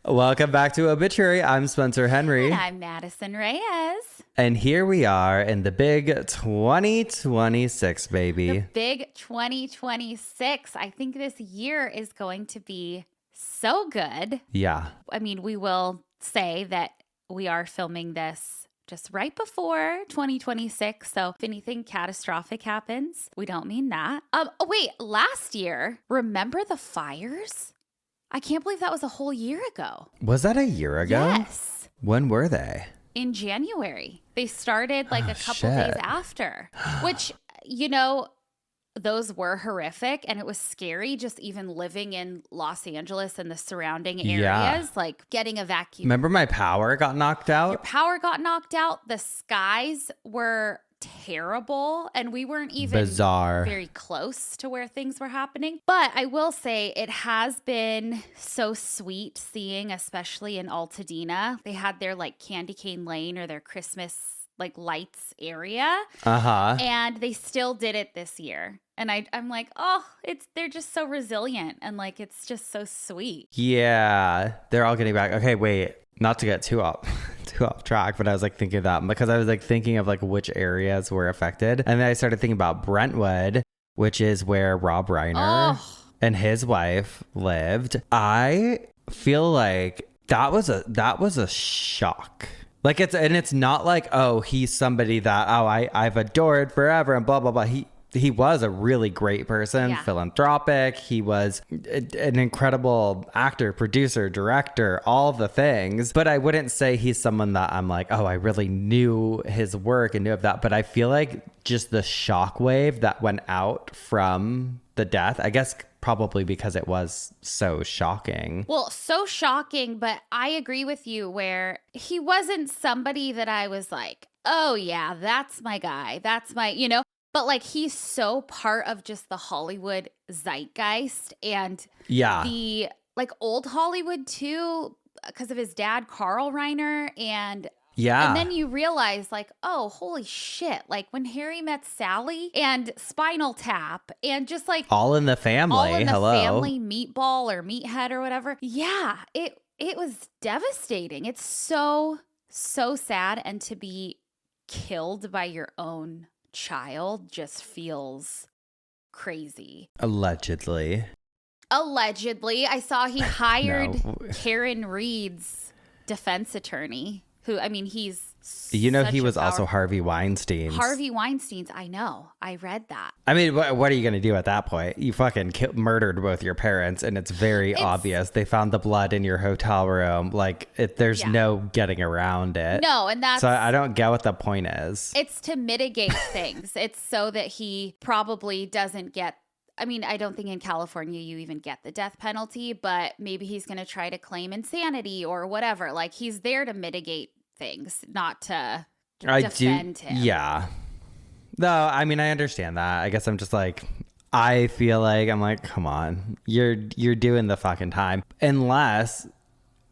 Welcome back to Obituary. I'm Spencer Henry. And I'm Madison Reyes. And here we are in the big 2026, baby. The big 2026. I think this year is going to be so good. Yeah. I mean, we will say that we are filming this just right before 2026. So if anything catastrophic happens, we don't mean that. Wait, last year, remember the fires? I can't believe that was a whole year ago. Was that a year ago? Yes. When were they? In January. They started like a couple shit. days after, which, you know, those were horrific. And it was scary just even living in Los Angeles and the surrounding areas, Yeah. like getting evacuated. Remember my power got knocked out? Your power got knocked out. The skies were terrible, and we weren't even Bizarre. very close to where things were happening. But I will say it has been so sweet seeing, especially in Altadena, they had their like Candy Cane Lane or their Christmas like lights area, and they still did it this year. And I'm like, oh, they're just so resilient, and like it's just so sweet. Yeah, they're all getting back. Okay, wait, not to get too off track, but I was like thinking of that because I was like thinking of like which areas were affected, and then I started thinking about Brentwood, which is where Rob Reiner and his wife lived. I feel like that was a shock. Like it's not like, oh, he's somebody that I've adored forever and blah blah blah. He was a really great person, philanthropic. He was an incredible actor, producer, director, all the things. But I wouldn't say he's someone that I'm like, oh, I really knew his work and knew of that. But I feel like just the shockwave that went out from the death, I guess probably because it was so shocking. Well, so shocking, but I agree with you where he wasn't somebody that I was like, oh yeah, that's my guy. That's my, you know. But like he's so part of just the Hollywood zeitgeist and the like old Hollywood too, because of his dad, Carl Reiner. And then you realize like, oh, holy shit. Like when Harry Met Sally and Spinal Tap and just like all in the family. Family, Meatball or Meathead or whatever. Yeah, it was devastating. It's so sad. And to be killed by your own child just feels crazy. Allegedly, I saw he hired Karen Reed's defense attorney, who, I mean, he's he was also Harvey Weinstein's. I know. I read that. I mean, what are you going to do at that point? You fucking murdered both your parents, and it's very obvious. They found the blood in your hotel room. Like, there's no getting around it. No, and that's... So I don't get what the point is. It's to mitigate things. It's so that he probably doesn't get... I mean, I don't think in California you even get the death penalty, but maybe he's going to try to claim insanity or whatever. Like, he's there to mitigate things, not to defend him. Yeah. No, I mean, I understand that. I guess I'm just like, I feel like I'm like, come on, you're doing the fucking time. Unless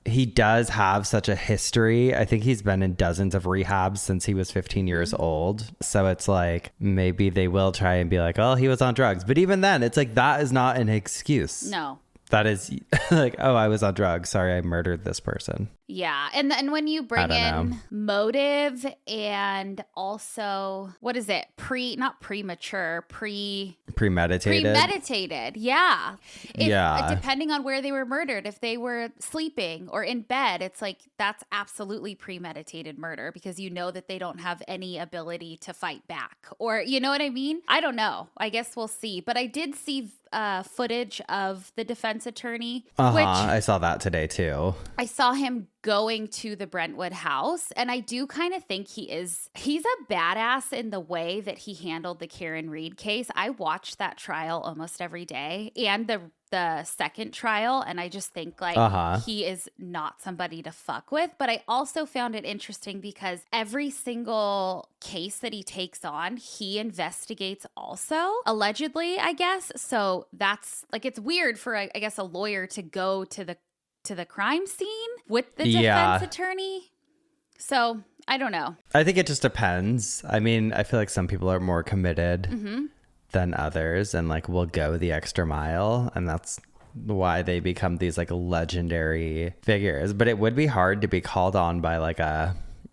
he does have such a history. I think he's been in dozens of rehabs since he was 15 years old. So it's like, maybe they will try and be like, oh, he was on drugs. But even then, it's like, that is not an excuse. No. That is like, oh, I was on drugs. Sorry, I murdered this person. Yeah. And when you bring in motive and also, what is it? Premeditated. Yeah. Depending on where they were murdered, if they were sleeping or in bed, it's like, that's absolutely premeditated murder because you know that they don't have any ability to fight back. Or, you know what I mean? I don't know. I guess we'll see. But I did see footage of the defense attorney. Which I saw that today too. I saw him going to the Brentwood house, and I do kind of think he's a badass in the way that he handled the Karen Reed case. I watched that trial almost every day and the second trial, and I just think like he is not somebody to fuck with. But I also found it interesting because every single case that he takes on, he investigates also, allegedly, I guess. So that's like, it's weird for I guess a lawyer to go to the crime scene with the defense attorney. So I don't know. I think it just depends. I mean, I feel like some people are more committed than others and like will go the extra mile, and that's why they become these like legendary figures. But it would be hard to be called on by like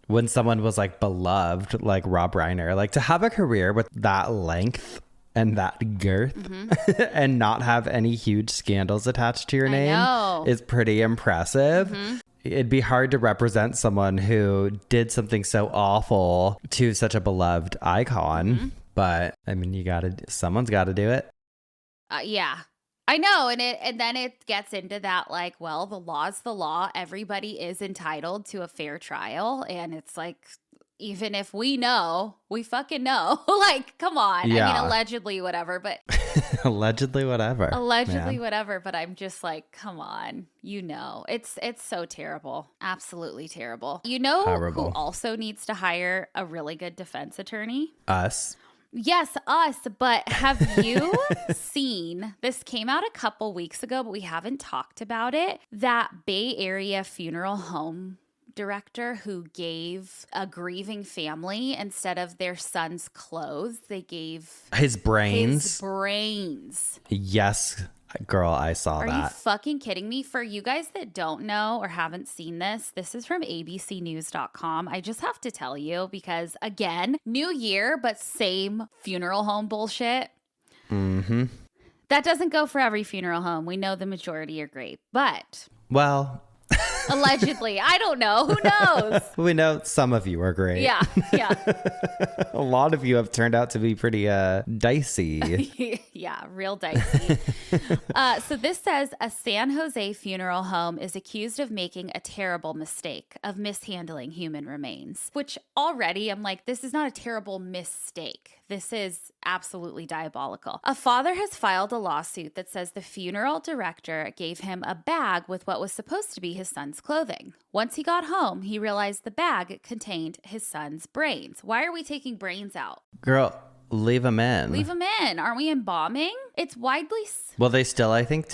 when someone was like beloved, like Rob Reiner, like to have a career with that length and that girth and not have any huge scandals attached to your name is pretty impressive. It'd be hard to represent someone who did something so awful to such a beloved icon. But I mean, someone's got to do it. Yeah. I know. And then it gets into that, like, well, the law's the law. Everybody is entitled to a fair trial. And it's like, even if we know, we fucking know. Like, come on. Yeah. I mean, allegedly, whatever, but allegedly, whatever. Allegedly, whatever. But I'm just like, come on. It's so terrible. Absolutely terrible. Horrible. Who also needs to hire a really good defense attorney? Us. Yes, us. But have you seen, this came out a couple weeks ago, but we haven't talked about it, that Bay Area funeral home director who gave a grieving family, instead of their son's clothes, they gave his brains. Yes, girl, I saw that. Are you fucking kidding me? For you guys that don't know or haven't seen this is from abcnews.com. I just have to tell you because, again, new year, but same funeral home bullshit. That doesn't go for every funeral home. We know the majority are great, but... Well... Allegedly. I don't know. Who knows? We know some of you are great. Yeah. A lot of you have turned out to be pretty dicey. Yeah, real dicey. So this says a San Jose funeral home is accused of making a terrible mistake of mishandling human remains, which already I'm like, this is not a terrible mistake. This is absolutely diabolical. A father has filed a lawsuit that says the funeral director gave him a bag with what was supposed to be his son's clothing. Once he got home, he realized the bag contained his son's brains. Why are we taking brains out? Girl, leave them in. Leave them in. Aren't we embalming? It's widely... Well, they still, I think,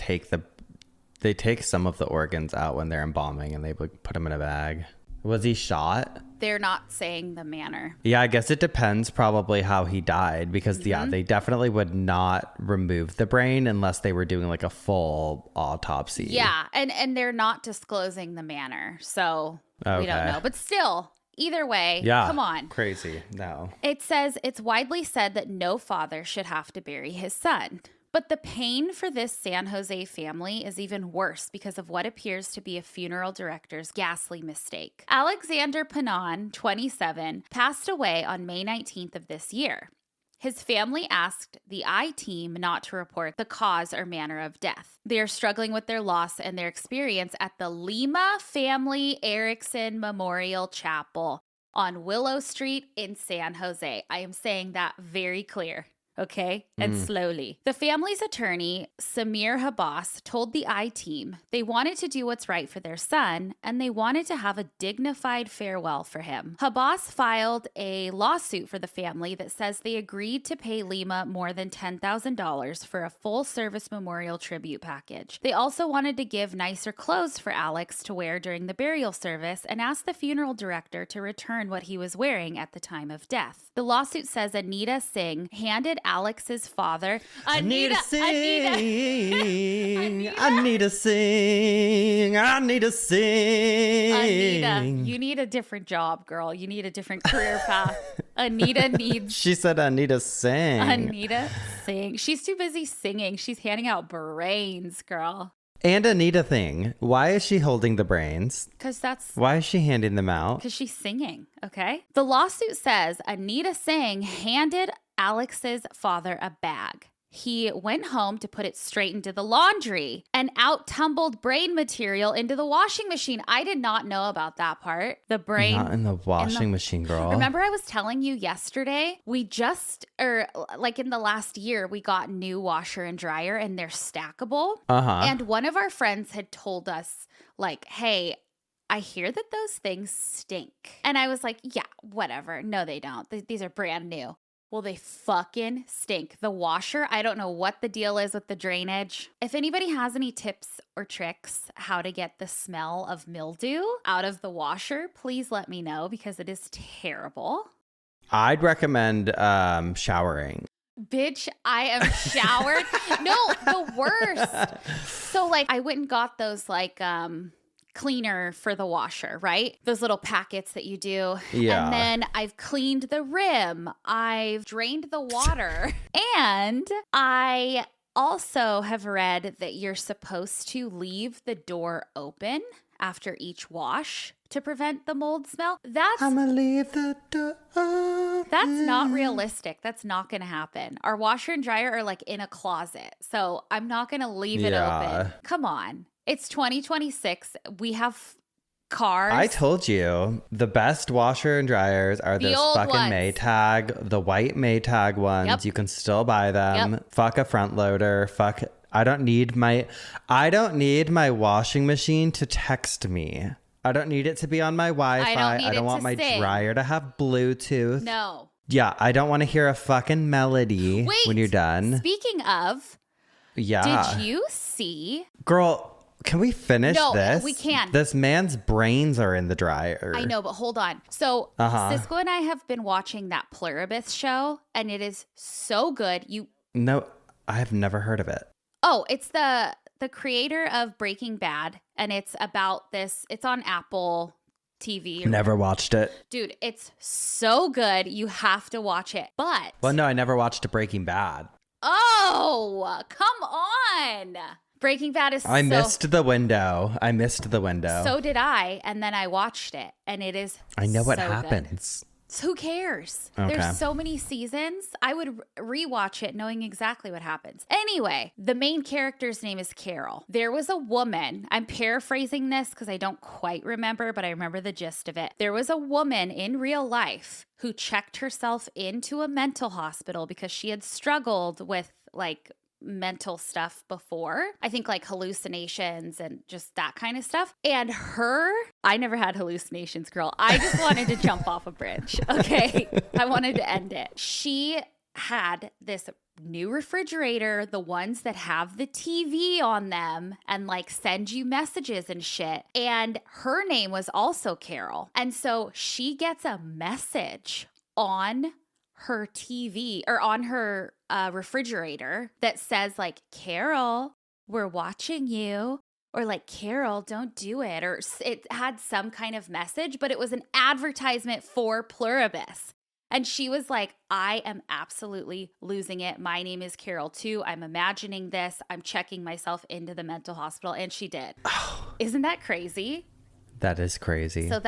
they take some of the organs out when they're embalming and they put them in a bag. Was he shot? They're not saying the manner. Yeah, I guess it depends probably how he died because, they definitely would not remove the brain unless they were doing like a full autopsy. Yeah, and they're not disclosing the manner, so we don't know. But still, either way, come on. Crazy. No. It says it's widely said that no father should have to bury his son. But the pain for this San Jose family is even worse because of what appears to be a funeral director's ghastly mistake. Alexander Panon, 27, passed away on May 19th of this year. His family asked the I-Team not to report the cause or manner of death. They are struggling with their loss and their experience at the Lima Family Erickson Memorial Chapel on Willow Street in San Jose. I am saying that very clear. Okay? And slowly. The family's attorney, Samir Habas, told the I-Team they wanted to do what's right for their son and they wanted to have a dignified farewell for him. Habas filed a lawsuit for the family that says they agreed to pay Lima more than $10,000 for a full-service memorial tribute package. They also wanted to give nicer clothes for Alex to wear during the burial service and asked the funeral director to return what he was wearing at the time of death. The lawsuit says Anita Singh handed Alex's father. Anita, you need a different job, girl. You need a different career path. Anita needs... She said Anita Singh. Anita Singh. She's too busy singing. She's handing out brains, girl. And Anita thing. Why is she holding the brains? Because that's... Why is she handing them out? Because she's singing, okay? The lawsuit says Anita Singh handed Alex's father a bag. He went home to put it straight into the laundry and out tumbled brain material into the washing machine. I did not know about that part. The brain. Not in the washing machine, girl. Remember I was telling you yesterday, in the last year, we got new washer and dryer and they're stackable. And one of our friends had told us like, hey, I hear that those things stink. And I was like, yeah, whatever. No, they don't. These are brand new. Well, they fucking stink. The washer, I don't know what the deal is with the drainage. If anybody has any tips or tricks how to get the smell of mildew out of the washer, please let me know because it is terrible. I'd recommend showering. Bitch, I am showered. No, the worst. So like I went and got those like cleaner for the washer, right? Those little packets that you do. Yeah. And then I've cleaned the rim. I've drained the water. And I also have read that you're supposed to leave the door open after each wash to prevent the mold smell. I'm gonna leave the door open. That's not realistic. That's not going to happen. Our washer and dryer are like in a closet. So I'm not going to leave it open. Come on. It's 2026. We have cars. I told you the best washer and dryers are The those old fucking ones. Maytag, the white Maytag ones. Yep. You can still buy them. Yep. Fuck a front loader. Fuck. I don't need my washing machine to text me. I don't need it to be on my Wi-Fi. I don't want my dryer to have Bluetooth. No. Yeah, I don't want to hear a fucking melody when you're done. Speaking of, did you see? Girl, can we finish No, this? we can. This man's brains are in the dryer. I know, but hold on. So Cisco and I have been watching that Pluribus show, and it is so good. No, I have never heard of it. Oh, it's the creator of Breaking Bad, and it's about this. It's on Apple TV. Never watched it. Dude, it's so good. You have to watch it. But Well, no, I never watched Breaking Bad. oh, come on. Breaking Bad is I missed the window. So did I, and then I watched it, and it is I know what so happens. good. So who cares? Okay. There's so many seasons. I would rewatch it knowing exactly what happens. Anyway, the main character's name is Carol. There was a woman, I'm paraphrasing this because I don't quite remember, but I remember the gist of it. There was a woman in real life who checked herself into a mental hospital because she had struggled with like mental stuff before. I think like hallucinations and just that kind of stuff. And I never had hallucinations, girl. I just wanted to jump off a bridge. Okay. I wanted to end it. She had this new refrigerator, the ones that have the TV on them and like send you messages and shit. And her name was also Carol. And so she gets a message on her TV or on her refrigerator that says like, Carol, we're watching you, or like, Carol, don't do it. Or it had some kind of message, but it was an advertisement for Pluribus. And she was like, I am absolutely losing it. My name is Carol too. I'm imagining this. I'm checking myself into the mental hospital. And she did. Isn't that crazy? That is crazy. So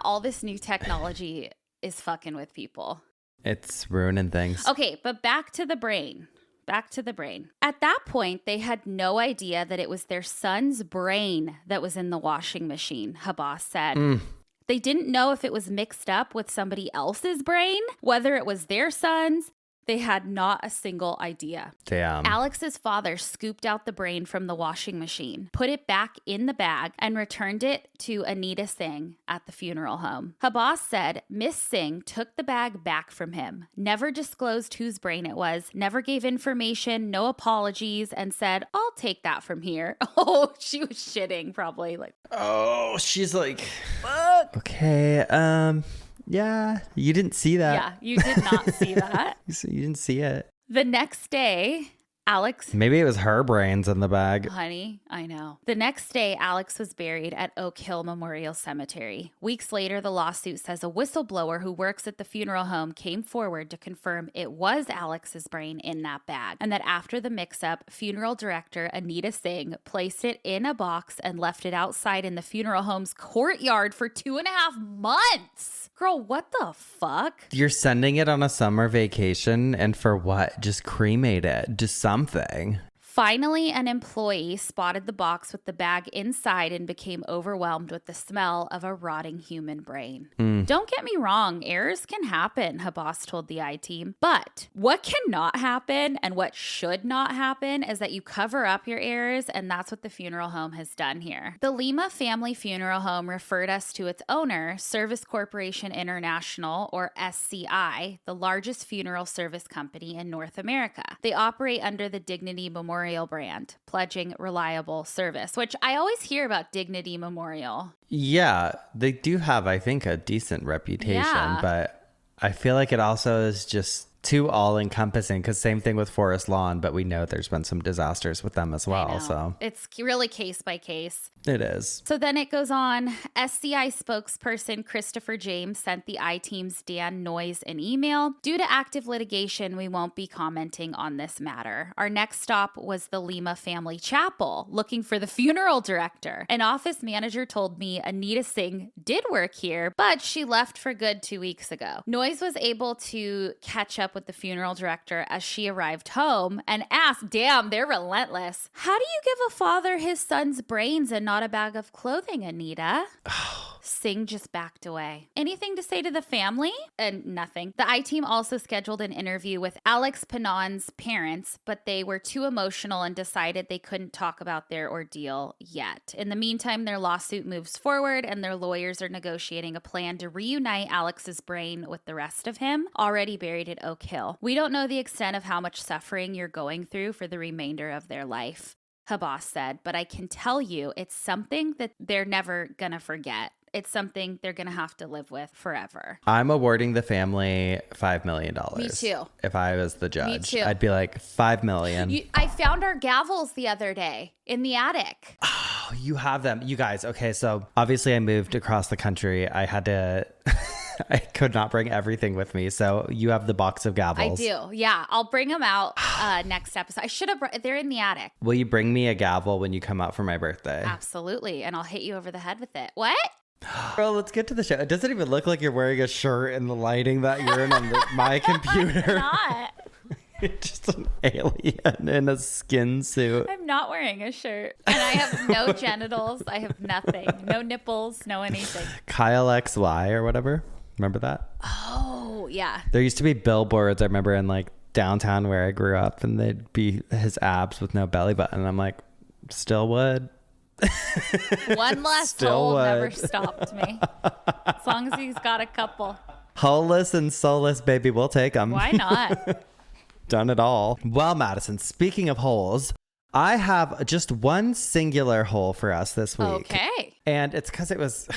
all this new technology is fucking with people. It's ruining things. Okay, but back to the brain. At that point, they had no idea that it was their son's brain that was in the washing machine, Habas said. They didn't know if it was mixed up with somebody else's brain, whether it was their son's. They had not a single idea. Damn. Alex's father scooped out the brain from the washing machine, put it back in the bag, and returned it to Anita Singh at the funeral home. Habas said Miss Singh took the bag back from him, never disclosed whose brain it was, never gave information, no apologies, and said, I'll take that from here. Oh, she was shitting probably like. Oh, she's like, fuck. Okay, yeah, you didn't see that. Yeah, you did not see that. You didn't see it. The next day, Alex... Maybe it was her brains in the bag. Honey, I know. The next day, Alex was buried at Oak Hill Memorial Cemetery. Weeks later, the lawsuit says a whistleblower who works at the funeral home came forward to confirm it was Alex's brain in that bag, and that after the mix-up, funeral director Anita Singh placed it in a box and left it outside in the funeral home's courtyard for 2.5 months. Girl, what the fuck? You're sending it on a summer vacation, and for what? Just cremate it. Just something. Finally, an employee spotted the box with the bag inside and became overwhelmed with the smell of a rotting human brain. Don't get me wrong, errors can happen, Habas told the I-Team. But what cannot happen and what should not happen is that you cover up your errors, and that's what the funeral home has done here. The Lima Family Funeral Home referred us to its owner, Service Corporation International, or SCI, the largest funeral service company in North America. They operate under the Dignity Memorial brand, pledging reliable service, which I always hear about Dignity Memorial. Yeah, they do have, I think, a decent reputation, but I feel like it also is just too all-encompassing, because same thing with Forest Lawn, but we know there's been some disasters with them as well. So it's really case by case. It is. So then it goes on. SCI spokesperson Christopher James sent the I-Team's Dan Noyes an email. Due to active litigation, we won't be commenting on this matter. Our next stop was the Lima Family Chapel, looking for the funeral director. An office manager told me Anita Singh did work here, but she left for good 2 weeks ago. Noyes was able to catch up with the funeral director as she arrived home and asked, damn, they're relentless. How do you give a father his son's brains and not a bag of clothing, Anita? Singh just backed away. Anything to say to the family? And nothing. The I-Team also scheduled an interview with Alex Panon's parents, but they were too emotional and decided they couldn't talk about their ordeal yet. In the meantime, their lawsuit moves forward and their lawyers are negotiating a plan to reunite Alex's brain with the rest of him, already buried at Oak Hill. We don't know the extent of how much suffering you're going through for the remainder of their life, Habas said, but I can tell you it's something that they're never gonna forget. It's something they're going to have to live with forever. I'm awarding the family $5 million. Me too. If I was the judge, Me too. I'd be like, $5 million. I found our gavels the other day in the attic. Oh, you have them. You guys. Okay. So obviously I moved across the country. I had to, I could not bring everything with me. So you have the box of gavels. I do. Yeah. I'll bring them out next episode. I should have, they're in the attic. Will you bring me a gavel when you come out for my birthday? Absolutely. And I'll hit you over the head with it. What? Girl, let's get to the show. It doesn't even look like you're wearing a shirt in the lighting that you're in on my computer. I'm not. You're just an alien in a skin suit. I'm not wearing a shirt. And I have no genitals. I have nothing. No nipples. No anything. Kyle XY or whatever. Remember that? Oh, yeah. There used to be billboards, I remember, in like downtown where I grew up, and they'd be his abs with no belly button. And I'm like, still would. One less hole never stopped me. As long as he's got a couple. Holeless and soulless, baby, we'll take them. Why not? Done it all. Well, Madison, speaking of holes, I have just one singular hole for us this week. Okay. And it's because it was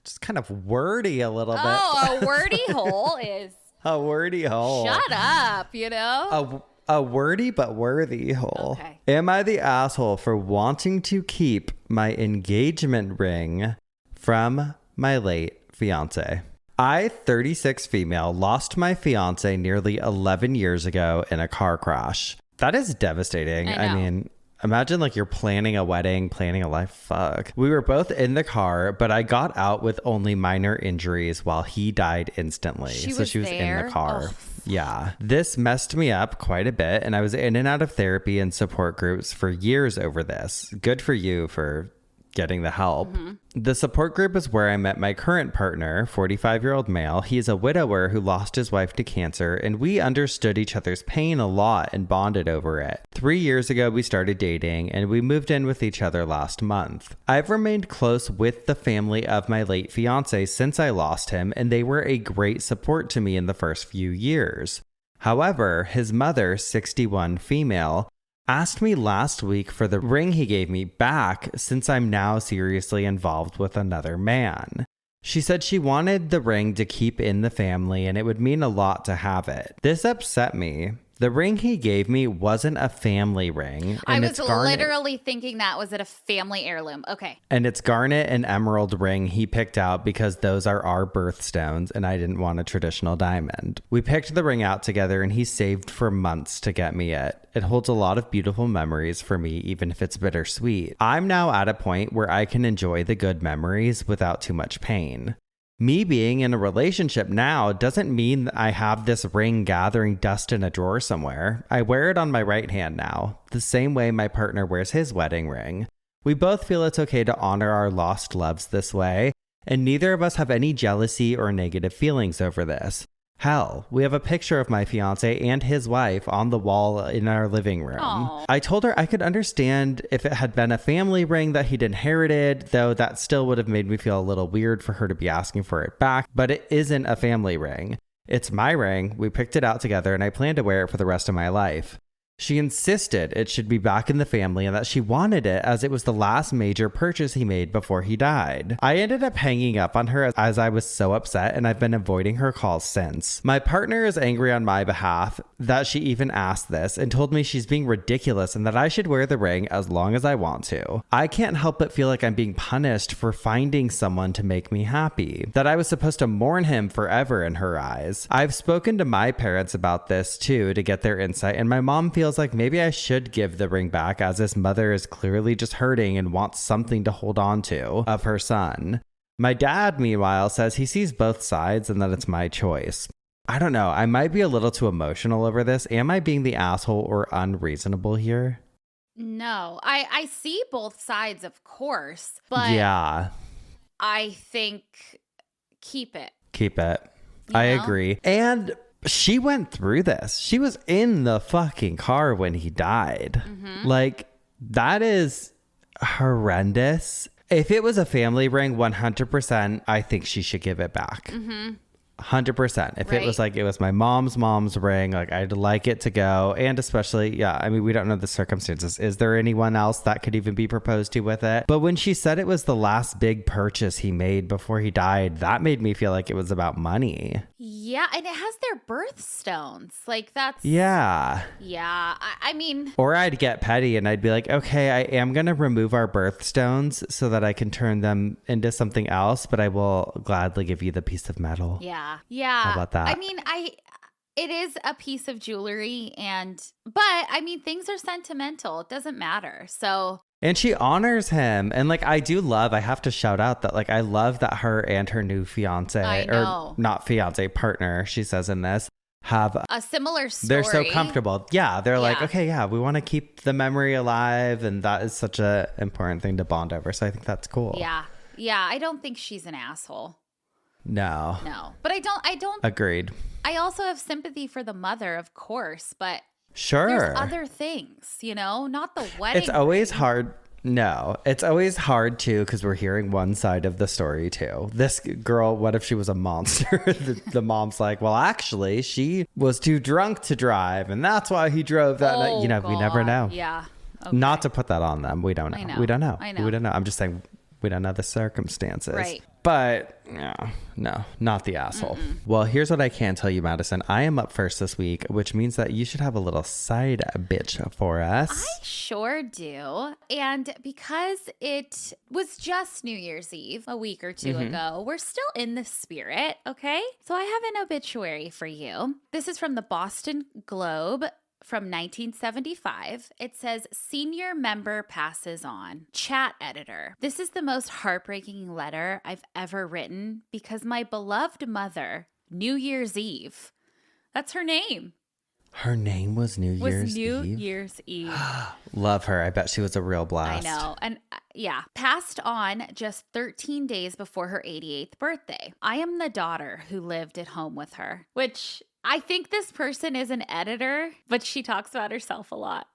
just kind of wordy a little bit. Oh, a wordy hole is... A wordy hole. Shut up, you know? A wordy but worthy hole. Okay. Am I the asshole for wanting to keep my engagement ring from my late fiance? I, 36 female, lost my fiance nearly 11 years ago in a car crash. That is devastating. I mean, imagine like you're planning a wedding, planning a life. Fuck. We were both in the car, but I got out with only minor injuries while he died instantly. She was in the car. Oh. Yeah. This messed me up quite a bit, and I was in and out of therapy and support groups for years over this. Good for you for getting the help. Mm-hmm. The support group is where I met my current partner, 45-year-old male. He is a widower who lost his wife to cancer, and we understood each other's pain a lot and bonded over it. 3 years ago, we started dating, and we moved in with each other last month. I've remained close with the family of my late fiance since I lost him, and they were a great support to me in the first few years. However, his mother, 61 female, asked me last week for the ring he gave me back since I'm now seriously involved with another man. She said she wanted the ring to keep in the family and it would mean a lot to have it. This upset me. The ring he gave me wasn't a family ring. I was literally thinking that was it a family heirloom. Okay. And it's garnet and emerald ring he picked out because those are our birthstones and I didn't want a traditional diamond. We picked the ring out together and he saved for months to get me it. It holds a lot of beautiful memories for me, even if it's bittersweet. I'm now at a point where I can enjoy the good memories without too much pain. Me being in a relationship now doesn't mean that I have this ring gathering dust in a drawer somewhere. I wear it on my right hand now, the same way my partner wears his wedding ring. We both feel it's okay to honor our lost loves this way, and neither of us have any jealousy or negative feelings over this. Hell, we have a picture of my fiance and his wife on the wall in our living room. Aww. I told her I could understand if it had been a family ring that he'd inherited, though that still would have made me feel a little weird for her to be asking for it back, but it isn't a family ring. It's my ring, we picked it out together, and I plan to wear it for the rest of my life. She insisted it should be back in the family and that she wanted it as it was the last major purchase he made before he died. I ended up hanging up on her as I was so upset, and I've been avoiding her calls since. My partner is angry on my behalf that she even asked this and told me she's being ridiculous and that I should wear the ring as long as I want to. I can't help but feel like I'm being punished for finding someone to make me happy, that I was supposed to mourn him forever in her eyes. I've spoken to my parents about this too to get their insight, and my mom feels like maybe I should give the ring back as this mother is clearly just hurting and wants something to hold on to of her son. My dad, meanwhile, says he sees both sides and that it's my choice. I don't know. I might be a little too emotional over this. Am I being the asshole or unreasonable here? No, I see both sides, of course, but yeah, I think keep it. Keep it. I agree. And she went through this. She was in the fucking car when he died. Like, that is horrendous. If it was a family ring, 100%, I think she should give it back. 100%. If it was like, it was my mom's ring, like, I'd like it to go. And especially, I mean, we don't know the circumstances. Is there anyone else that could even be proposed to with it? But when she said it was the last big purchase he made before he died, that made me feel like it was about money. Yeah, and it has their birthstones. Like, that's... Yeah. Yeah, I mean... Or I'd get petty and I'd be like, okay, I am going to remove our birthstones so that I can turn them into something else, but I will gladly give you the piece of metal. Yeah. How about that? I mean, it is a piece of jewelry but I mean, things are sentimental. It doesn't matter. So... And she honors him. And like, I have to shout out that like, I love that her and her new fiance, or not fiance, partner, she says in this, have a similar story. They're so comfortable. Yeah. They're like, okay, yeah, we want to keep the memory alive. And that is such an important thing to bond over. So I think that's cool. Yeah. Yeah. I don't think she's an asshole. No. But I don't. Agreed. I also have sympathy for the mother, of course, but sure, there's other things, not the wedding. It's always hard. No, it's always hard too, because we're hearing one side of the story too. This girl, what if she was a monster? the mom's like, well, actually, she was too drunk to drive, and that's why he drove that night. We never know. Yeah. Okay. Not to put that on them. We don't know. We don't know. I know. We don't know. I'm just saying we don't know the circumstances. Right. But no, not the asshole. Well, here's what I can tell you, Madison. I am up first this week, which means that you should have a little side bitch for us. I sure do. And because it was just New Year's Eve a week or two ago, we're still in the spirit, okay? So I have an obituary for you. This is from the Boston Globe. From 1975, it says, senior member passes on. Chat editor. This is the most heartbreaking letter I've ever written because my beloved mother, New Year's Eve. That's her name. Her name was New Year's Eve. Love her. I bet she was a real blast. I know. And passed on just 13 days before her 88th birthday. I am the daughter who lived at home with her, which... I think this person is an editor, but she talks about herself a lot.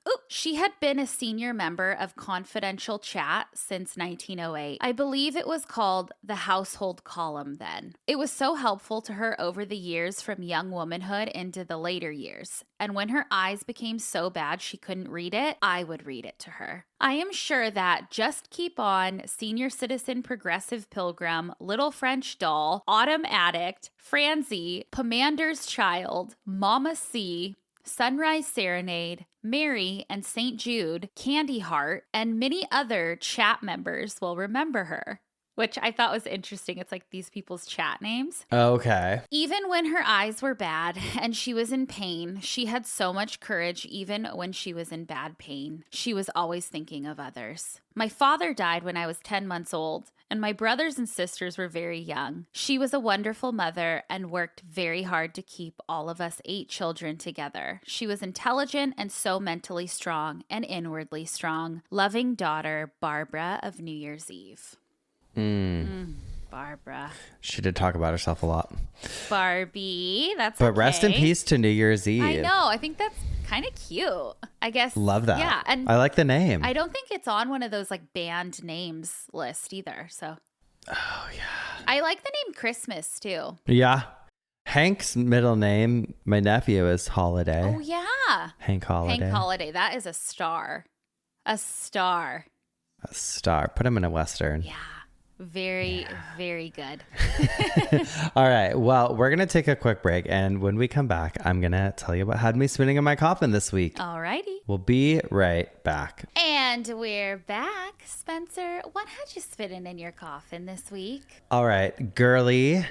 Ooh, she had been a senior member of Confidential Chat since 1908. I believe it was called the Household Column then. It was so helpful to her over the years from young womanhood into the later years. And when her eyes became so bad she couldn't read it, I would read it to her. I am sure that Just Keep On, Senior Citizen Progressive Pilgrim, Little French Doll, Autumn Addict, Francie, Pomander's Child, Mama C, Sunrise Serenade, Mary, and St. Jude, Candy Heart, and many other chat members will remember her, which I thought was interesting. It's like these people's chat names. Okay. Even when her eyes were bad and she was in pain, she had so much courage even when she was in bad pain. She was always thinking of others. My father died when I was 10 months old, and my brothers and sisters were very young. She was a wonderful mother and worked very hard to keep all of us 8 children together. She was intelligent and so mentally strong and inwardly strong. Loving daughter, Barbara of New Year's Eve. Barbara. She did talk about herself a lot. Barbie, that's But rest in peace to New Year's Eve. I know. I think that's kind of cute. I guess. Love that. Yeah. And I like the name. I don't think it's on one of those like band names list either. So. Oh, yeah. I like the name Christmas too. Yeah. Hank's middle name, my nephew, is Holiday. Oh, yeah. Hank Holiday. Hank Holiday. That is a star. A star. A star. Put him in a Western. Yeah. Very good. All right. Well, we're going to take a quick break. And when we come back, I'm going to tell you what had me spinning in my coffin this week. Alrighty. We'll be right back. And we're back. Spencer, what had you spinning in your coffin this week? All right. Girly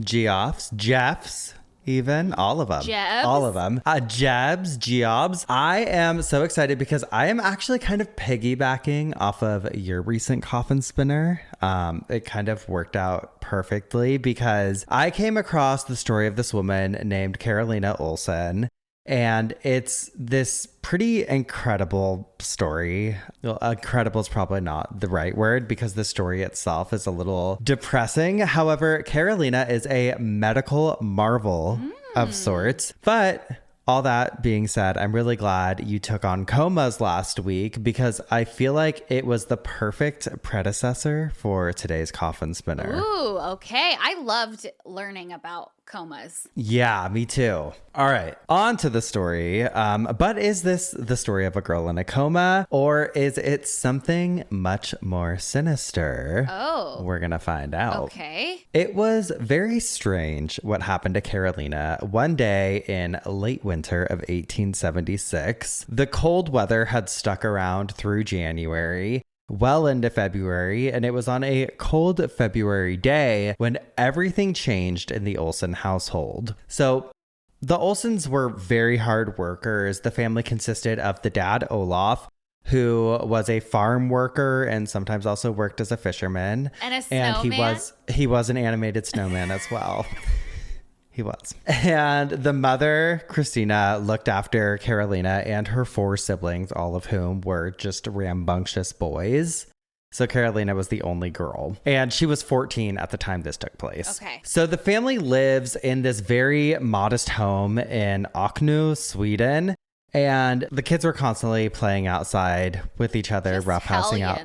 Geoffs, Geoffs, even all of them. Jebs? All of them. Jebs, Geobs. I am so excited because I am actually kind of piggybacking off of your recent coffin spinner. It kind of worked out perfectly because I came across the story of this woman named Karolina Olssen. And it's this pretty incredible story. Well, incredible is probably not the right word because the story itself is a little depressing. However, Karolina is a medical marvel of sorts. But all that being said, I'm really glad you took on comas last week because I feel like it was the perfect predecessor for today's coffin spinner. Ooh, okay. I loved learning about comas. Yeah, me too. All right, on to the story. But is this the story of a girl in a coma or is it something much more sinister? Oh. We're going to find out. Okay. It was very strange what happened to Karolina one day in late winter of 1876. The cold weather had stuck around through January, well into February, and it was on a cold February day when everything changed in the Olsen household. So the Olsens were very hard workers. The family consisted of the dad, Olaf, who was a farm worker and sometimes also worked as a fisherman. And a snowman? And he was an animated snowman as well. He was. And the mother, Christina, looked after Karolina and her 4 siblings, all of whom were just rambunctious boys. So Karolina was the only girl. And she was 14 at the time this took place. Okay. So the family lives in this very modest home in Öknu, Sweden. And the kids were constantly playing outside with each other, Just roughhousing out.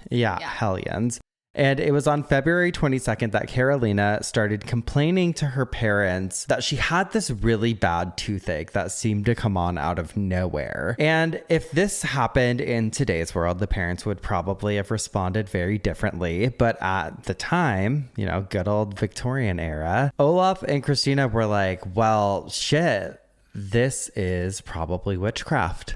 Yeah, hellions. And it was on February 22nd that Karolina started complaining to her parents that she had this really bad toothache that seemed to come on out of nowhere. And if this happened in today's world, the parents would probably have responded very differently. But at the time, you know, good old Victorian era, Olaf and Christina were like, well, shit, this is probably witchcraft.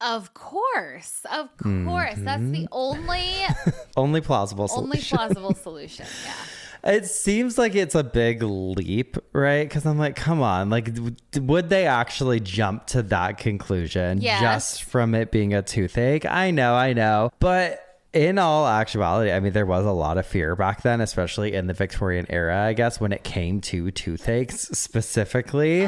Of course. That's the only plausible solution. Only plausible solution. Yeah. It seems like it's a big leap, right? Because I'm like, come on, like, would they actually jump to that conclusion just from it being a toothache? I know, but in all actuality, I mean, there was a lot of fear back then, especially in the Victorian era, I guess, when it came to toothaches specifically.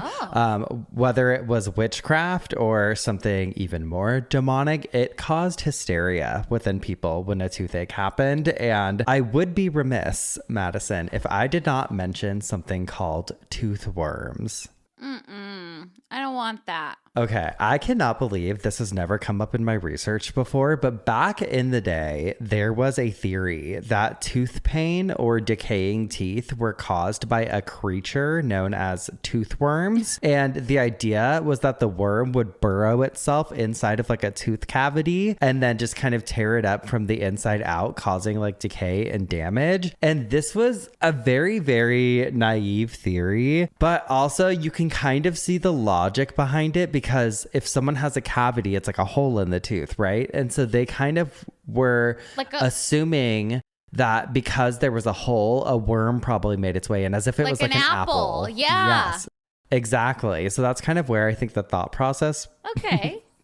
Whether it was witchcraft or something even more demonic, it caused hysteria within people when a toothache happened. And I would be remiss, Madison, if I did not mention something called toothworms. I don't want that. Okay, I cannot believe this has never come up in my research before, but back in the day, there was a theory that tooth pain or decaying teeth were caused by a creature known as toothworms. And the idea was that the worm would burrow itself inside of like a tooth cavity and then just kind of tear it up from the inside out, causing like decay and damage. And this was a very, very naive theory, but also you can kind of see the logic behind it because if someone has a cavity, it's like a hole in the tooth, right? And so they kind of were assuming that because there was a hole, a worm probably made its way in, as if it was like an apple. Yeah. Yes, exactly. So that's kind of where I think the thought process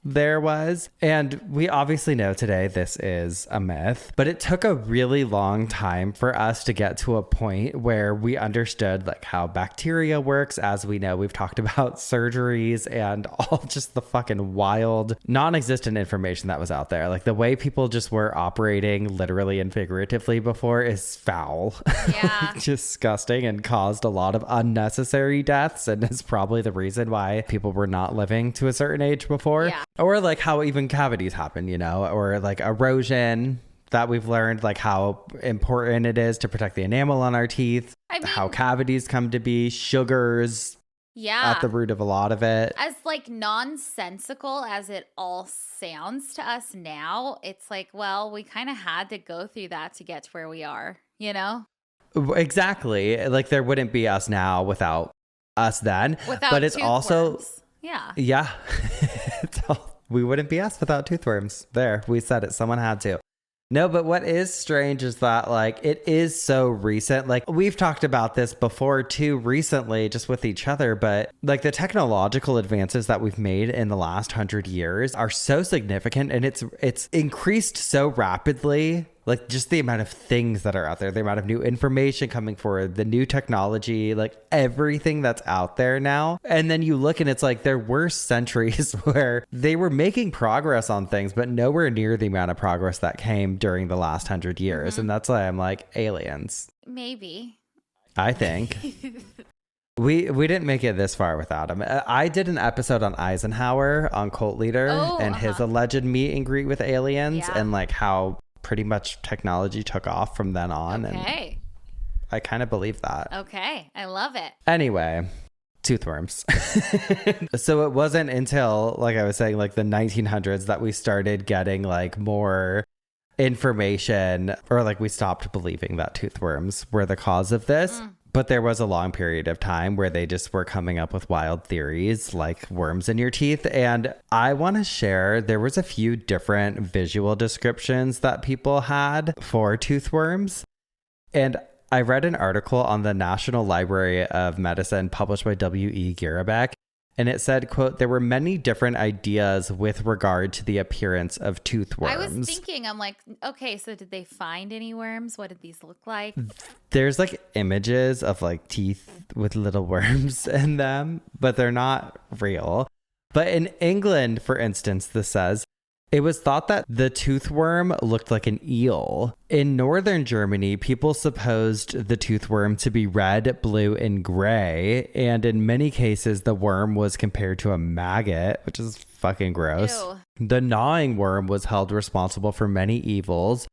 there was. And we obviously know today this is a myth, but it took a really long time for us to get to a point where we understood like how bacteria works. As we know, we've talked about surgeries and all just the fucking wild, non-existent information that was out there. Like the way people just were operating literally and figuratively before is foul. Yeah. Disgusting and caused a lot of unnecessary deaths and is probably the reason why people were not living to a certain age before. Yeah. Or like how even cavities happen, you know, or like erosion, that we've learned, like how important it is to protect the enamel on our teeth, how cavities come to be, sugars at the root of a lot of it. As like nonsensical as it all sounds to us now, it's like, well, we kind of had to go through that to get to where we are, you know? Exactly. Like there wouldn't be us now without us then. But it's also, yeah. We wouldn't be us without toothworms. There, we said it. Someone had to. No, but what is strange is that like it is so recent. Like we've talked about this before too recently just with each other, but like the technological advances that we've made in the last 100 years are so significant, and it's increased so rapidly. Like just the amount of things that are out there, the amount of new information coming forward, the new technology, like everything that's out there now. And then you look and it's like there were centuries where they were making progress on things, but nowhere near the amount of progress that came during the last 100 years. And that's why I'm like, aliens. Maybe. I think. We didn't make it this far without him. I did an episode on Eisenhower, on Cult Leader, and his alleged meet and greet with aliens, and like how pretty much technology took off from then on. Okay. And I kind of believe that. Okay. I love it. Anyway, toothworms. So it wasn't until, like I was saying, like the 1900s that we started getting like more information, or like we stopped believing that toothworms were the cause of this. But there was a long period of time where they just were coming up with wild theories like worms in your teeth. And I want to share, there was a few different visual descriptions that people had for toothworms. And I read an article on the National Library of Medicine published by W.E. Gerabek. And it said, quote, there were many different ideas with regard to the appearance of toothworms. I was thinking, I'm like, okay, so did they find any worms? What did these look like? There's like images of like teeth with little worms in them, but they're not real. But in England, for instance, this says, it was thought that the toothworm looked like an eel. In northern Germany, people supposed the toothworm to be red, blue, and gray. And in many cases, the worm was compared to a maggot, which is fucking gross. Ew. The gnawing worm was held responsible for many evils,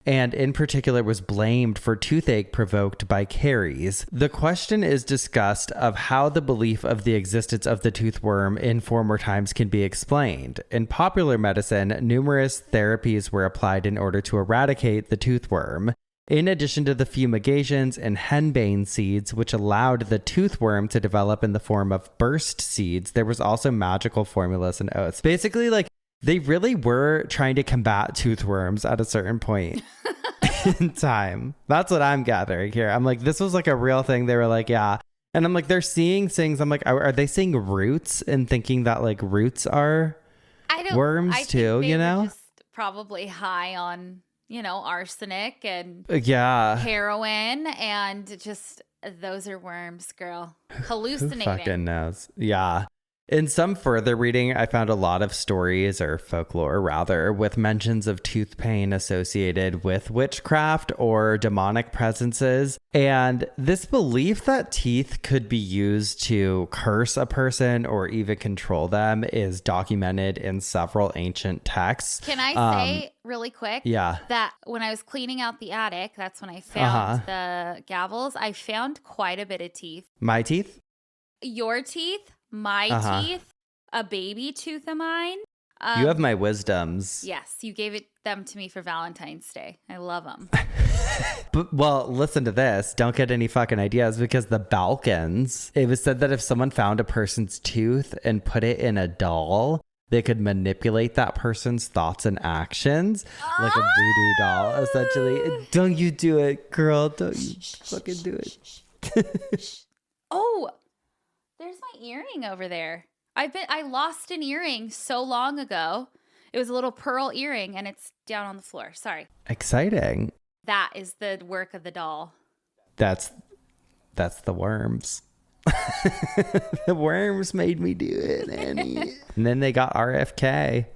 and in particular was blamed for toothache provoked by caries. The question is discussed of how the belief of the existence of the toothworm in former times can be explained. In popular medicine, numerous therapies were applied in order to eradicate the toothworm. In addition to the fumigations and henbane seeds, which allowed the toothworm to develop in the form of burst seeds, there was also magical formulas and oaths. Basically, like, they really were trying to combat toothworms at a certain point in time. That's what I'm gathering here. I'm like, this was like a real thing. They were like, yeah. And I'm like, they're seeing things. I'm like, are they seeing roots and thinking that like roots are worms too, you know? Just probably high on, you know, arsenic and yeah, heroin, and just those are worms, girl. Hallucinating. Who fucking knows? Yeah. In some further reading, I found a lot of stories, or folklore rather, with mentions of tooth pain associated with witchcraft or demonic presences. And this belief that teeth could be used to curse a person or even control them is documented in several ancient texts. Can I say really quick? Yeah. That when I was cleaning out the attic, that's when I found the gavels. I found quite a bit of teeth. My teeth? Your teeth? My teeth, a baby tooth of mine. You have my wisdoms. Yes, you gave them to me for Valentine's Day. I love them. But, well, listen to this. Don't get any fucking ideas, because the Balkans, it was said that if someone found a person's tooth and put it in a doll, they could manipulate that person's thoughts and actions like a voodoo doll, essentially. Don't you do it, girl. Don't you fucking do it. Oh, there's my earring over there. I lost an earring so long ago. It was a little pearl earring, and it's down on the floor. Sorry. Exciting. That is the work of the doll. That's the worms. The worms made me do it, Annie. And then they got RFK.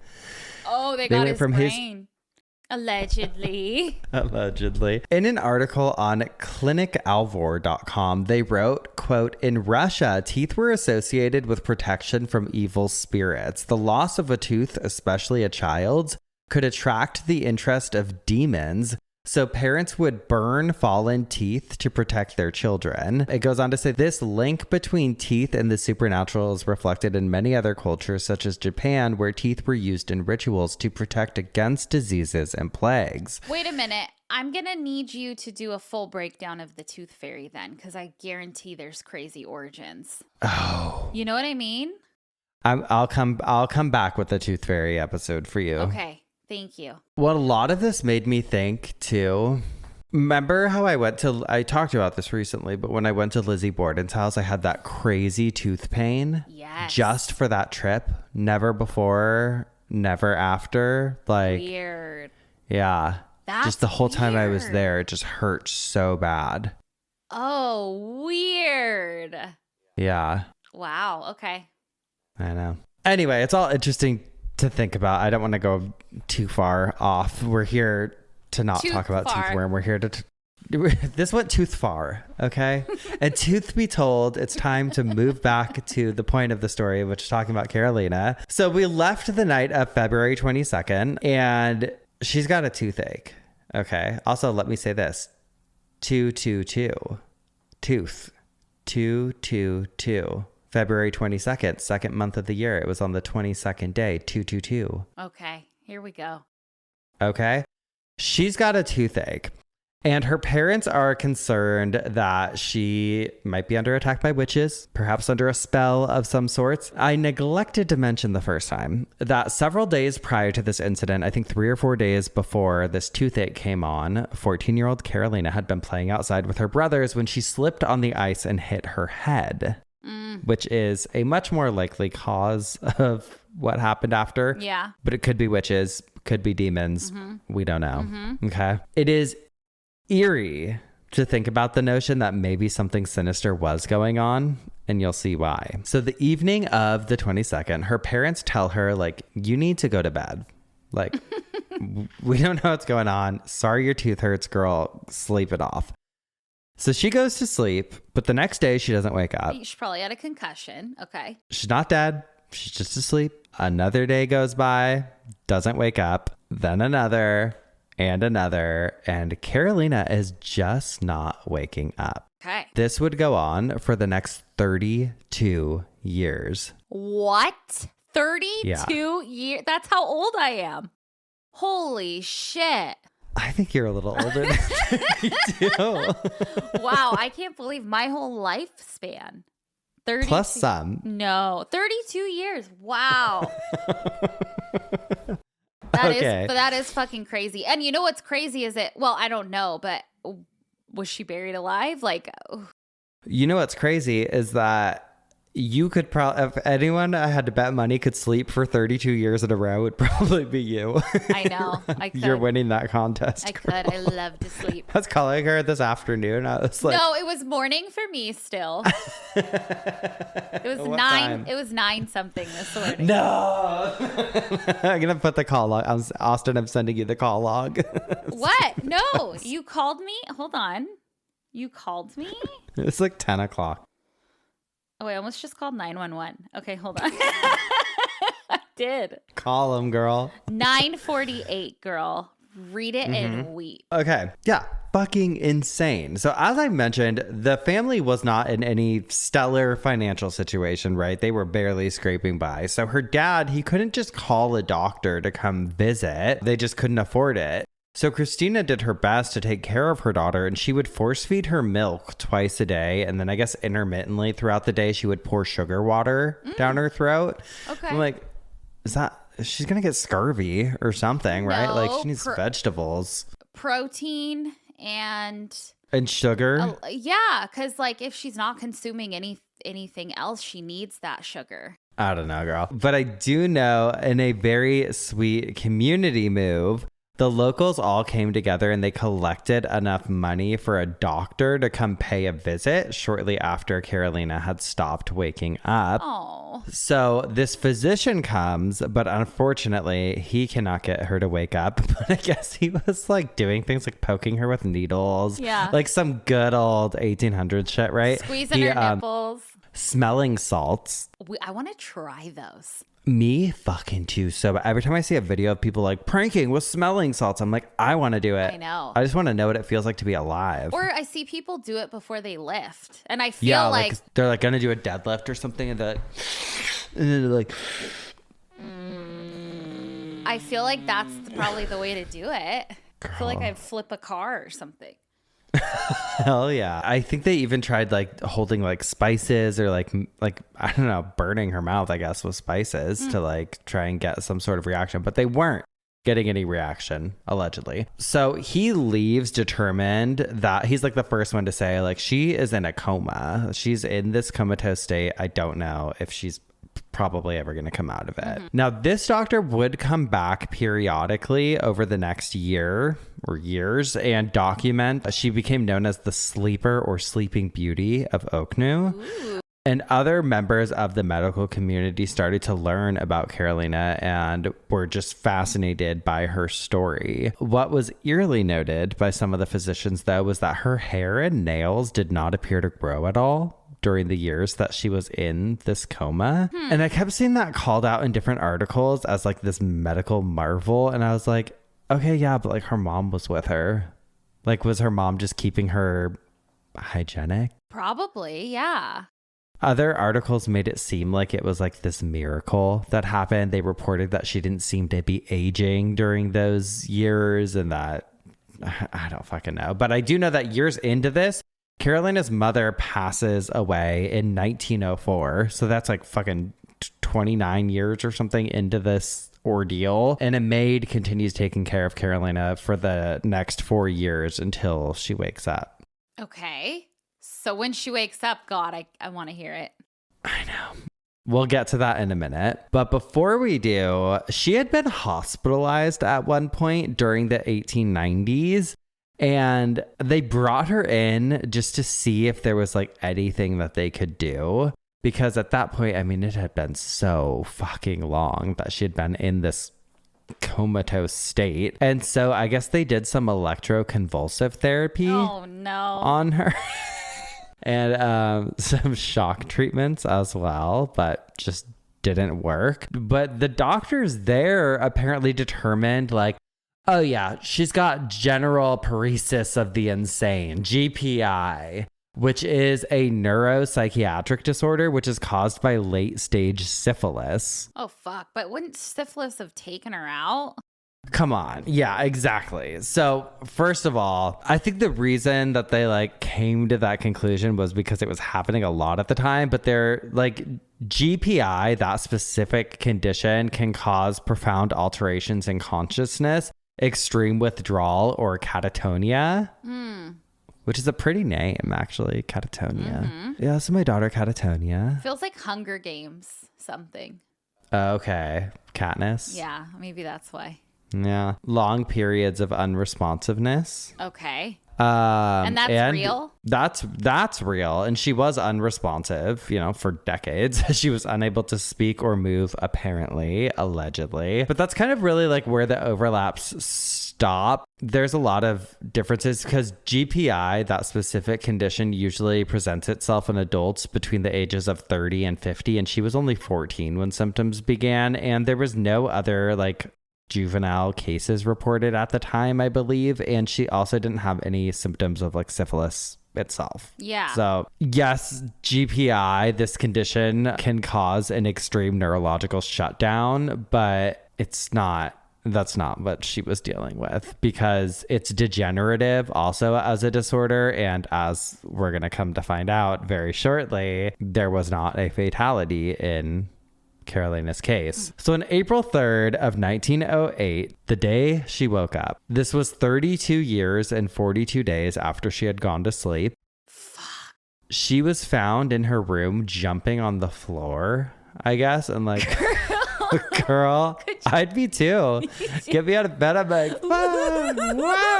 Oh, they got his brain. Allegedly. Allegedly. In an article on clinicalvor.com, they wrote, quote, in Russia, teeth were associated with protection from evil spirits. The loss of a tooth, especially a child's, could attract the interest of demons. So parents would burn fallen teeth to protect their children. It goes on to say this link between teeth and the supernatural is reflected in many other cultures, such as Japan, where teeth were used in rituals to protect against diseases and plagues. Wait a minute. I'm going to need you to do a full breakdown of the tooth fairy then, because I guarantee there's crazy origins. Oh. You know what I mean? I'll come back with the tooth fairy episode for you. Okay. Thank you. What a lot of this made me think too. Remember how I talked about this recently, but when I went to Lizzie Borden's house, I had that crazy tooth pain. Yes. Just for that trip. Never before, never after. Like, weird. Yeah. That's just the whole time I was weird. there, it just hurt so bad. Oh, weird. Yeah. Wow. Okay. I know. Anyway, it's all interesting to think about. I don't want to go too far off. We're here to not talk about tooth worm. We're here to this went tooth far, okay? And truth be told, it's time to move back to the point of the story, which is talking about Karolina. So we left the night of February 22nd, and she's got a toothache. Okay. Also, let me say this: 222, tooth, 222. February 22nd, second month of the year. It was on the 22nd day, 222. Okay, here we go. Okay. She's got a toothache, and her parents are concerned that she might be under attack by witches, perhaps under a spell of some sorts. I neglected to mention the first time that several days prior to this incident, I think 3 or 4 days before this toothache came on, 14-year-old Karolina had been playing outside with her brothers when she slipped on the ice and hit her head. Which is a much more likely cause of what happened after. Yeah. But it could be witches, could be demons. We don't know. Okay. It is eerie to think about the notion that maybe something sinister was going on, and you'll see why. So the evening of the 22nd, her parents tell her, like, you need to go to bed. Like, we don't know what's going on. Sorry your tooth hurts, girl. Sleep it off. So she goes to sleep, but the next day she doesn't wake up. She probably had a concussion. Okay. She's not dead. She's just asleep. Another day goes by, doesn't wake up, then another, and Karolina is just not waking up. Okay. This would go on for the next 32 years. What? 32 years? That's how old I am. Holy shit. I think you're a little older than 32. Wow, I can't believe my whole lifespan. 32. Plus some. No, 32 years. Wow. That is fucking crazy. And you know what's crazy is I don't know, but was she buried alive? Like, you know what's crazy is that you could probably, if anyone I had to bet money could sleep for 32 years in a row, it would probably be you. I know. I could. You're winning that contest. I could. I love to sleep. I was calling her this afternoon. I was like, no, it was morning for me still. It was What 9. time? It was 9 something this morning. No. I'm going to put the call log. Austin, I'm sending you the call log. What? No, you called me? Hold on. You called me? It's like 10 o'clock. Oh, I almost just called 911. Okay, hold on. I did. Call him, girl. 9:48, girl. Read it and weep. Okay. Yeah. Fucking insane. So as I mentioned, the family was not in any stellar financial situation, right? They were barely scraping by. So her dad, he couldn't just call a doctor to come visit. They just couldn't afford it. So Christina did her best to take care of her daughter, and she would force feed her milk twice a day. And then I guess intermittently throughout the day, she would pour sugar water down her throat. Okay. I'm like, she's going to get scurvy or something, right? Like she needs vegetables. Protein and sugar. Yeah. Cause like if she's not consuming anything else, she needs that sugar. I don't know, girl. But I do know in a very sweet community move, the locals all came together and they collected enough money for a doctor to come pay a visit shortly after Karolina had stopped waking up. Oh. So this physician comes, but unfortunately he cannot get her to wake up. But I guess he was like doing things like poking her with needles. Yeah. Like some good old 1800s shit, right? Squeezing her nipples. Smelling salts. I want to try those. Me fucking too. So every time I see a video of people like pranking with smelling salts, I'm like, I want to do it. I know. I just want to know what it feels like to be alive. Or I see people do it before they lift. And I feel like they're like going to do a deadlift or something and then they're like... I feel like that's probably the way to do it. Girl. I feel like I'd flip a car or something. Hell yeah. I think they even tried like holding like spices or like I don't know, burning her mouth, I guess, with spices to like try and get some sort of reaction, but they weren't getting any reaction, allegedly. So he leaves determined that he's like the first one to say like she is in a coma. She's in this comatose state. I don't know if she's probably ever going to come out of it. Now, this doctor would come back periodically over the next year or years and document. She became known as the sleeper or sleeping beauty of Oaknew. Ooh. And other members of the medical community started to learn about Karolina and were just fascinated by her story. What was eerily noted by some of the physicians, though, was that her hair and nails did not appear to grow at all during the years that she was in this coma. And I kept seeing that called out in different articles as like this medical marvel. And I was like, okay, yeah, but like her mom was with her. Like, was her mom just keeping her hygienic? Probably, yeah. Other articles made it seem like it was like this miracle that happened. They reported that she didn't seem to be aging during those years and that I don't fucking know. But I do know that years into this, Karolina's mother passes away in 1904. So that's like fucking 29 years or something into this ordeal. And a maid continues taking care of Karolina for the next 4 years until she wakes up. Okay. So when she wakes up, God, I want to hear it. I know. We'll get to that in a minute. But before we do, she had been hospitalized at one point during the 1890s. And they brought her in just to see if there was like anything that they could do. Because at that point, I mean, it had been so fucking long that she had been in this comatose state. And so I guess they did some electroconvulsive therapy on her. And some shock treatments as well, but just didn't work. But the doctors there apparently determined like, oh yeah, she's got general paresis of the insane, GPI, which is a neuropsychiatric disorder, which is caused by late stage syphilis. Oh, fuck. But wouldn't syphilis have taken her out? Come on. Yeah, exactly. So first of all, I think the reason that they like came to that conclusion was because it was happening a lot at the time, but they're like GPI, that specific condition can cause profound alterations in consciousness, extreme withdrawal or catatonia, which is a pretty name actually, catatonia. Yeah, so my daughter catatonia. Feels like Hunger Games something. Okay. Katniss. Yeah, maybe that's why. Yeah. Long periods of unresponsiveness. Okay. And that's real? That's real. And she was unresponsive, for decades. She was unable to speak or move, apparently, allegedly. But that's kind of really like where the overlaps stop. There's a lot of differences because GPI, that specific condition, usually presents itself in adults between the ages of 30 and 50. And she was only 14 when symptoms began. And there was no other like juvenile cases reported at the time, I believe. And she also didn't have any symptoms of like syphilis itself. Yeah. So yes, GPI, this condition can cause an extreme neurological shutdown, but that's not what she was dealing with because it's degenerative also as a disorder. And as we're going to come to find out very shortly, there was not a fatality in Karolina's case. So on April 3rd of 1908, the day she woke up, this was 32 years and 42 days after she had gone to sleep. Fuck. She was found in her room jumping on the floor, I guess, and like, girl, I'd be too. Get me out of bed. I'm like, whoa.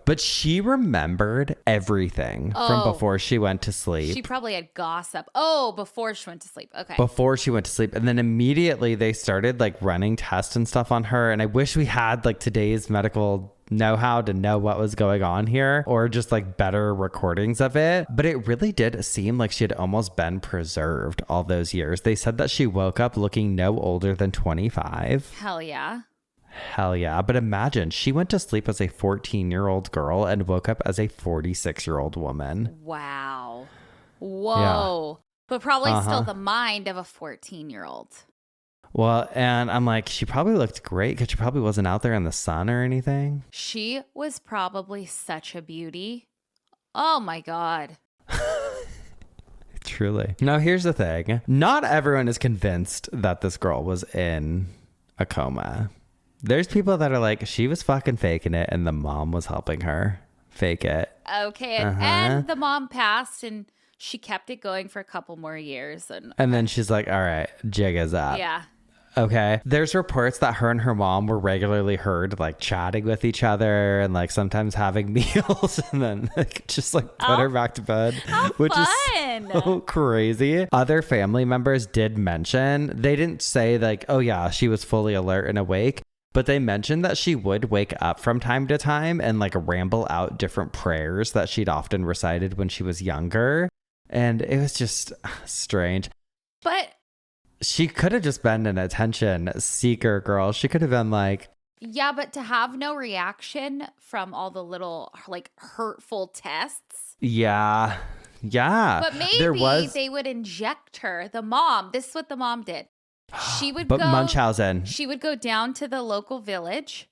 But she remembered everything from before she went to sleep. She probably had gossip. Oh, before she went to sleep. Okay. Before she went to sleep. And then immediately they started like running tests and stuff on her. And I wish we had like today's medical know-how to know what was going on here or just like better recordings of it. But it really did seem like she had almost been preserved all those years. They said that she woke up looking no older than 25. Hell yeah. Hell yeah. But imagine she went to sleep as a 14-year-old girl and woke up as a 46-year-old woman. Wow. Whoa. Yeah. But probably still the mind of a 14-year-old. Well, and I'm like, she probably looked great because she probably wasn't out there in the sun or anything. She was probably such a beauty. Oh my God. Truly. Now, here's the thing. Not everyone is convinced that this girl was in a coma. There's people that are like, she was fucking faking it and the mom was helping her fake it. Okay. And the mom passed and she kept it going for a couple more years. And then she's like, all right, jig is up. Yeah. Okay. There's reports that her and her mom were regularly heard like chatting with each other and like sometimes having meals and then like just like put her back to bed, which is so crazy. Other family members did mention, they didn't say like, oh yeah, she was fully alert and awake, but they mentioned that she would wake up from time to time and like ramble out different prayers that she'd often recited when she was younger. And it was just strange. But she could have just been an attention seeker girl. She could have been like... Yeah, but to have no reaction from all the little like hurtful tests. Yeah. Yeah. But maybe they would inject her. The mom, this is what the mom did. She would Munchausen. She would go down to the local village.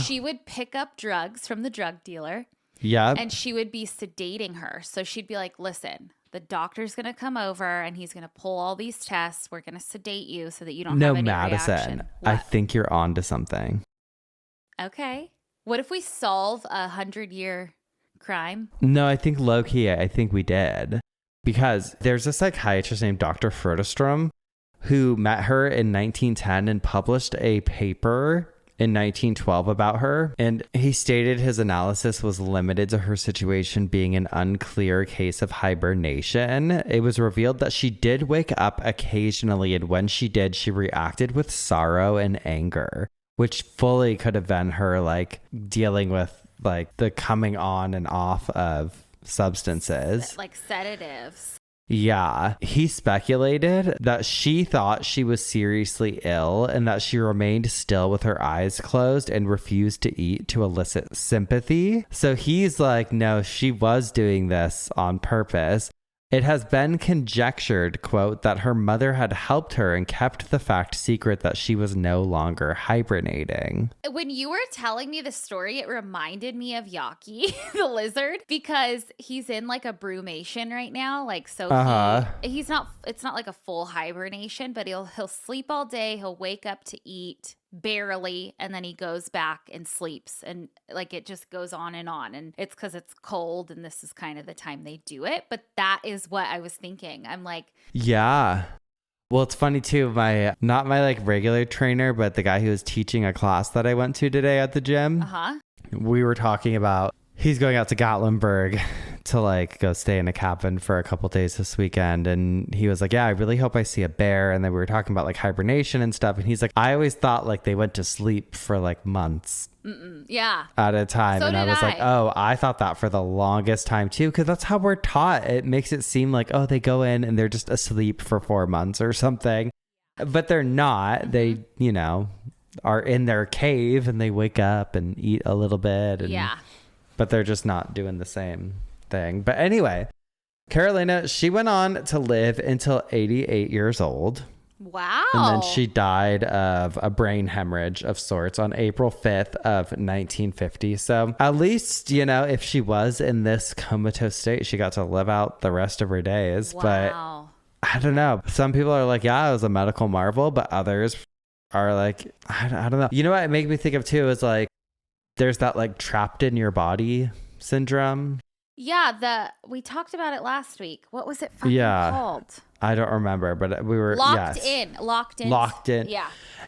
She would pick up drugs from the drug dealer. Yeah. And she would be sedating her. So she'd be like, listen, the doctor's going to come over and he's going to pull all these tests. We're going to sedate you so that you don't have any reaction. I think you're on to something. Okay. What if we solve a 100-year crime? No, I think low-key, I think we did. Because there's a psychiatrist named Dr. Froderstrom who met her in 1910 and published a paper in 1912 about her, and he stated his analysis was limited to her situation being an unclear case of hibernation. It was revealed that she did wake up occasionally, and when she did, she reacted with sorrow and anger, which fully could have been her like dealing with like the coming on and off of substances, like sedatives. Yeah, he speculated that she thought she was seriously ill and that she remained still with her eyes closed and refused to eat to elicit sympathy. So he's like, no, she was doing this on purpose. It has been conjectured, quote, that her mother had helped her and kept the fact secret that she was no longer hibernating. When you were telling me the story, it reminded me of Yaki, the lizard, because he's in like a brumation right now. Like, so he's not, it's not like a full hibernation, but he'll sleep all day. He'll wake up to eat barely, and then he goes back and sleeps, and like it just goes on, and it's because it's cold and this is kind of the time they do it. But that is what I was thinking. I'm like, yeah. Well, it's funny too, not my like regular trainer, but the guy who was teaching a class that I went to today at the gym, we were talking about he's going out to Gatlinburg to like go stay in a cabin for a couple days this weekend. And he was like, yeah, I really hope I see a bear. And then we were talking about like hibernation and stuff. And he's like, I always thought like they went to sleep for like months at a time. So and I was like, oh, I thought that for the longest time too, because that's how we're taught. It makes it seem like, oh, they go in and they're just asleep for 4 months or something. But they're not. They, you know, are in their cave and they wake up and eat a little bit. And, but they're just not doing the same thing. But anyway, Karolina, she went on to live until 88 years old. Wow. And then she died of a brain hemorrhage of sorts on April 5th of 1950. So at least, you know, if she was in this comatose state, she got to live out the rest of her days. Wow. But I don't know. Some people are like, yeah, it was a medical marvel, but others are like, I don't know. You know what it made me think of too is like, there's that like trapped in your body syndrome. Yeah, we talked about it last week. What was it called? I don't remember, but we were locked in.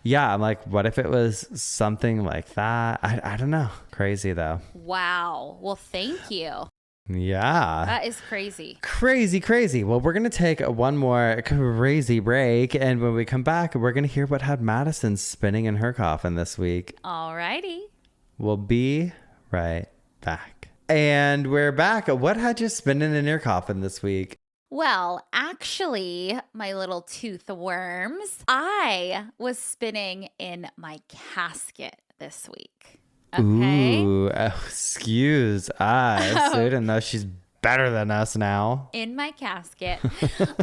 Yeah. I'm like, what if it was something like that? I don't know. Crazy though. Wow. Well, thank you. Yeah. That is crazy. Crazy. Well, we're going to take one more crazy break. And when we come back, we're going to hear what had Madison spinning in her coffin this week. Alrighty. We'll be right back. And we're back. What had you spinning in your coffin this week? Well, actually, my little tooth worms, I was spinning in my casket this week. Okay. Ooh, excuse us. So even though she's better than us now. In my casket.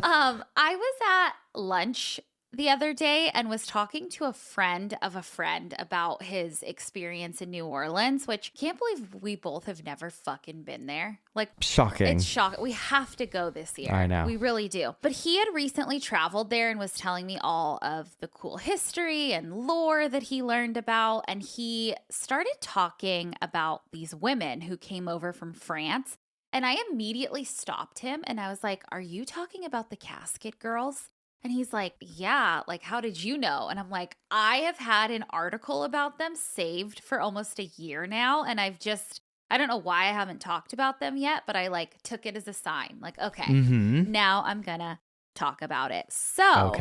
I was at lunch the other day and was talking to a friend of a friend about his experience in New Orleans, which can't believe we both have never fucking been there. Like, shocking. It's shocking. We have to go this year. I know. We really do. But he had recently traveled there and was telling me all of the cool history and lore that he learned about. And he started talking about these women who came over from France. And I immediately stopped him and I was like, "Are you talking about the Casket Girls?" And he's like, "Yeah, like, how did you know?" And I'm like, "I have had an article about them saved for almost a year now. And I don't know why I haven't talked about them yet, but I like took it as a sign. Like, okay, now I'm gonna talk about it." So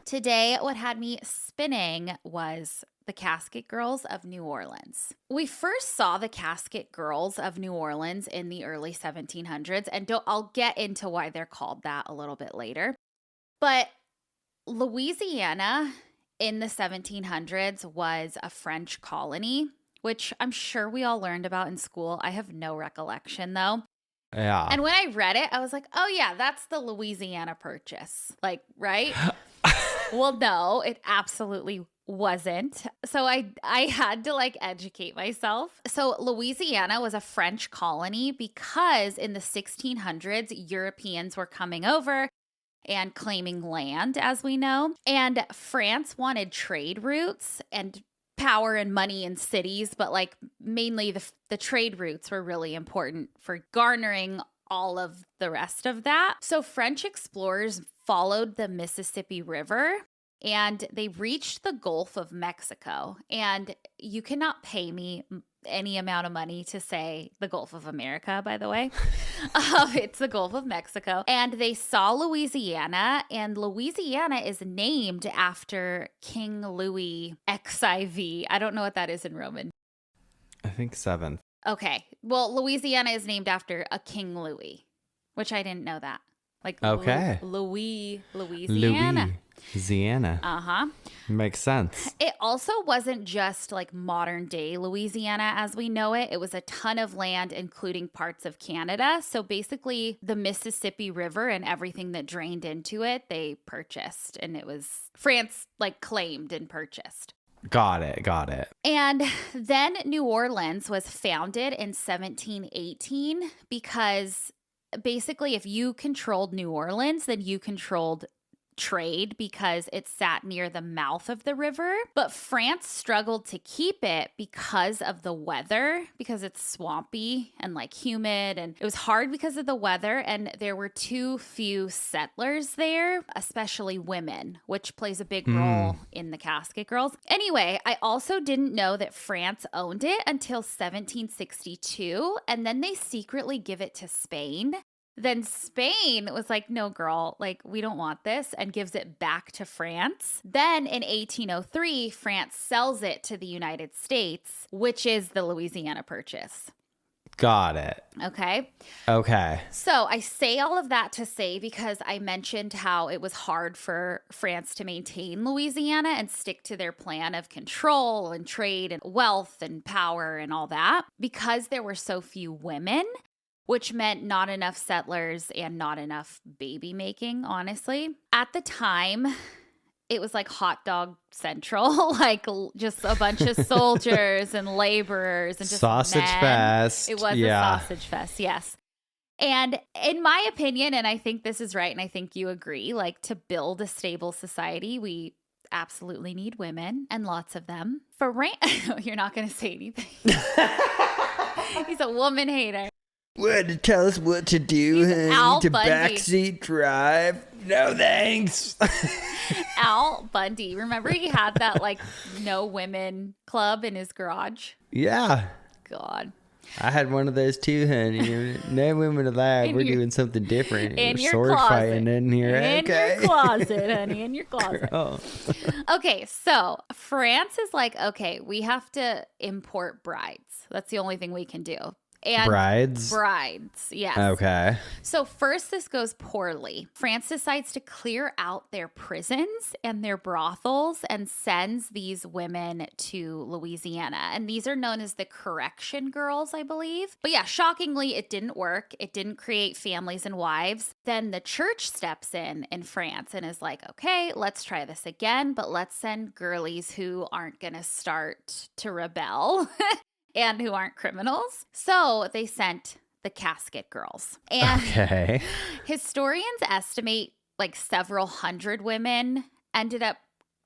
today what had me spinning was the Casket Girls of New Orleans. We first saw the Casket Girls of New Orleans in the early 1700s. And I'll get into why they're called that a little bit later. But Louisiana in the 1700s was a French colony, which I'm sure we all learned about in school. I have no recollection though. Yeah. And when I read it, I was like, "Oh yeah, that's the Louisiana Purchase." Like, right? Well, no, it absolutely wasn't. So I had to like educate myself. So Louisiana was a French colony because in the 1600s, Europeans were coming over and claiming land, as we know. And France wanted trade routes and power and money in cities, but like mainly the trade routes were really important for garnering all of the rest of that. So French explorers followed the Mississippi River and they reached the Gulf of Mexico. And you cannot pay me any amount of money to say the Gulf of America, by the way. It's the Gulf of Mexico. And they saw Louisiana, and Louisiana is named after King Louis XIV. I don't know what that is in Roman. I think 7th. Okay. Well, Louisiana is named after a King Louis, which I didn't know that. Like Louisiana. Louisiana. Uh-huh. Makes sense. It also wasn't just like modern day Louisiana as we know it. It was a ton of land, including parts of Canada. So basically the Mississippi River and everything that drained into it, they purchased. And it was France like claimed and purchased. Got it. And then New Orleans was founded in 1718 because basically if you controlled New Orleans, then you controlled trade because it sat near the mouth of the river. But France struggled to keep it because of the weather, because it's swampy and like humid, and it was hard because of the weather, and there were too few settlers there, especially women, which plays a big role in the Casket Girls. Anyway, I also didn't know that France owned it until 1762, and then they secretly give it to Spain. Then Spain was like, "No, girl, like, we don't want this," and gives it back to France. Then in 1803, France sells it to the United States, which is the Louisiana Purchase. Got it. Okay. So I say all of that to say, because I mentioned how it was hard for France to maintain Louisiana and stick to their plan of control and trade and wealth and power and all that, because there were so few women, which meant not enough settlers and not enough baby making, honestly. At the time, it was like hot dog central, like just a bunch of soldiers and laborers and just sausage men. Fest. It was a sausage fest, yes. And in my opinion, and I think this is right, and I think you agree, like to build a stable society, we absolutely need women and lots of them. You're not going to say anything. He's a woman hater. What, to tell us what to do, honey? Al to Bundy. backseat drive? No thanks. Al Bundy. Remember he had that like no women club in his garage? Yeah. God. I had one of those too, honey. No women allowed. We're doing something different. In We're your sword closet. fighting in here. In Okay. your closet, honey. In your closet. Girl. Okay, so France is like, okay, we have to import brides. That's the only thing we can do. And Brides? Brides, yes. Okay. So first this goes poorly. France decides to clear out their prisons and their brothels and sends these women to Louisiana. And these are known as the correction girls, I believe. But yeah, shockingly, it didn't work. It didn't create families and wives. Then the church steps in France and is like, okay, let's try this again, but let's send girlies who aren't going to start to rebel. And who aren't criminals. So they sent the Casket Girls. And Okay. historians estimate like several hundred women ended up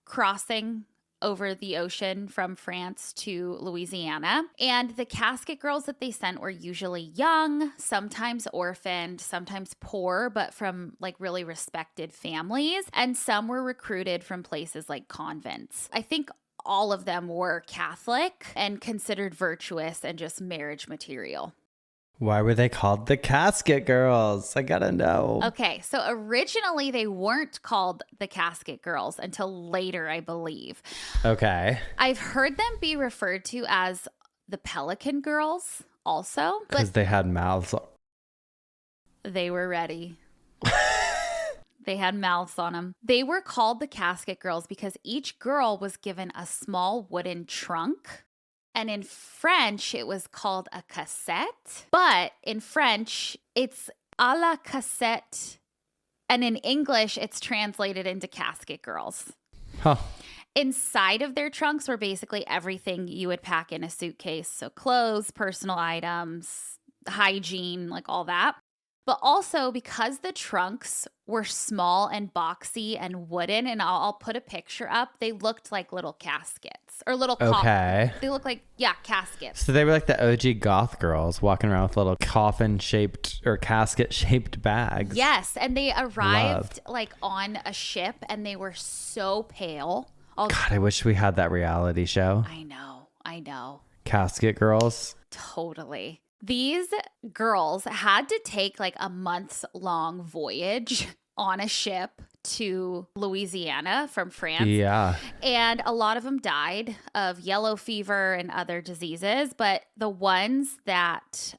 crossing over the ocean from France to Louisiana. And the Casket Girls that they sent were usually young, sometimes orphaned, sometimes poor, but from like really respected families. And some were recruited from places like convents. I think all of them were Catholic and considered virtuous and just marriage material. Why were they called the Casket Girls? I gotta know. Okay, so originally they weren't called the Casket Girls until later, I believe. Okay. I've heard them be referred to as the Pelican Girls also. Because they had mouths. They were ready. They had mouths on them. They were called the Casket Girls because each girl was given a small wooden trunk. And in French, it was called a cassette. But in French, it's à la cassette. And in English, it's translated into Casket Girls. Huh. Inside of their trunks were basically everything you would pack in a suitcase. So clothes, personal items, hygiene, like all that. But also because the trunks were small and boxy and wooden, and I'll put a picture up, they looked like little caskets or little coffins. Okay. They look like, yeah, caskets. So they were like the OG goth girls walking around with little coffin-shaped or casket-shaped bags. Yes, and they arrived like on a ship and they were so pale. God, I wish we had that reality show. I know. Casket Girls. Totally. These girls had to take like a months-long voyage on a ship to Louisiana from France. Yeah. And a lot of them died of yellow fever and other diseases. But the ones that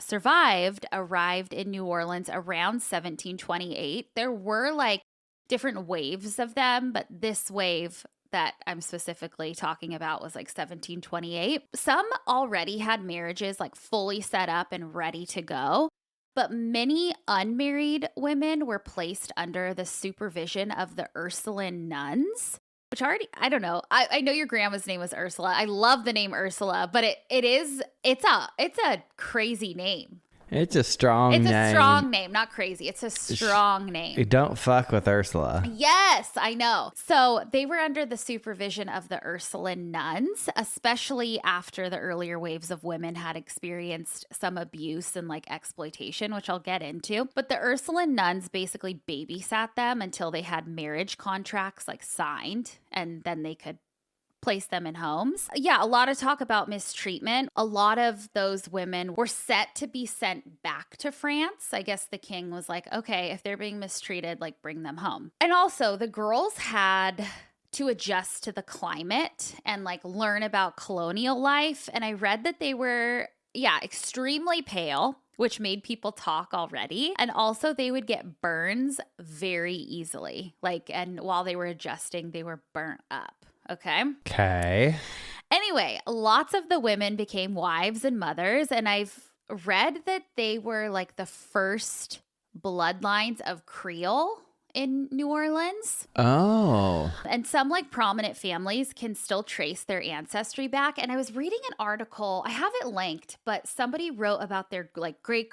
survived arrived in New Orleans around 1728. There were like different waves of them, but this wave that I'm specifically talking about was like 1728. Some already had marriages like fully set up and ready to go, but many unmarried women were placed under the supervision of the Ursuline nuns, which I don't know. I know your grandma's name was Ursula. I love the name Ursula, but it's a crazy name. It's a strong name. It's a strong name, not crazy. It's a strong name. You don't fuck with Ursula. Yes, I know. So they were under the supervision of the Ursuline nuns, especially after the earlier waves of women had experienced some abuse and like exploitation, which I'll get into. But the Ursuline nuns basically babysat them until they had marriage contracts like signed, and then they could place them in homes. Yeah, a lot of talk about mistreatment. A lot of those women were set to be sent back to France. I guess the king was like, okay, if they're being mistreated, like bring them home. And also the girls had to adjust to the climate and like learn about colonial life. And I read that they were, extremely pale, which made people talk already. And also they would get burns very easily. And while they were adjusting, they were burnt up. Okay. Anyway, lots of the women became wives and mothers, and I've read that they were like the first bloodlines of Creole in New Orleans. Oh. And some like prominent families can still trace their ancestry back. And I was reading an article, I have it linked, but somebody wrote about their like great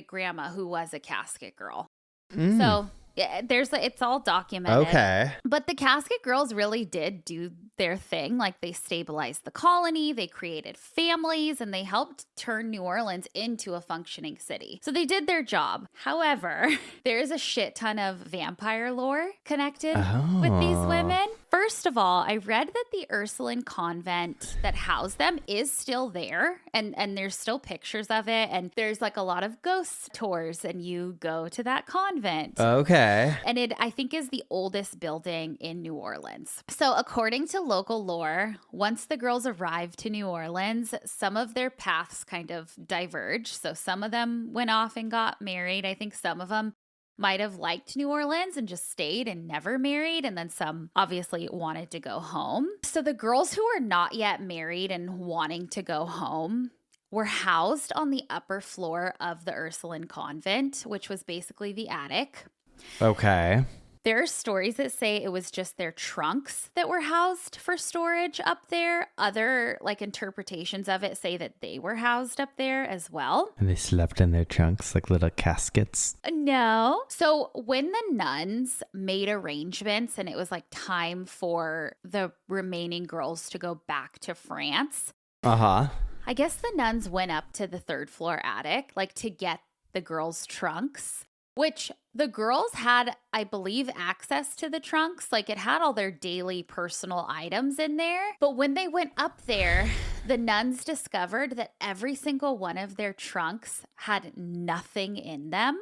grandma who was a casket girl. So yeah, it's all documented. Okay. But the Casket Girls really did do their thing. Like they stabilized the colony, they created families, and they helped turn New Orleans into a functioning city. So they did their job. However, there's a shit ton of vampire lore connected with these women. First of all, I read that the Ursuline convent that housed them is still there, and there's still pictures of it, and there's like a lot of ghost tours, and you go to that convent. Okay. And it, I think, is the oldest building in New Orleans. So according to local lore, once the girls arrived to New Orleans, some of their paths kind of diverged. So some of them went off and got married. I think some of them might have liked New Orleans and just stayed and never married. And then some obviously wanted to go home. So the girls who are not yet married and wanting to go home were housed on the upper floor of the Ursuline convent, which was basically the attic. Okay. There are stories that say it was just their trunks that were housed for storage up there. Other like interpretations of it say that they were housed up there as well. And they slept in their trunks like little caskets. No. So when the nuns made arrangements and it was like time for the remaining girls to go back to France, I guess the nuns went up to the third floor attic like to get the girls' trunks. Which the girls had, I believe, access to the trunks. Like it had all their daily personal items in there. But when they went up there, the nuns discovered that every single one of their trunks had nothing in them.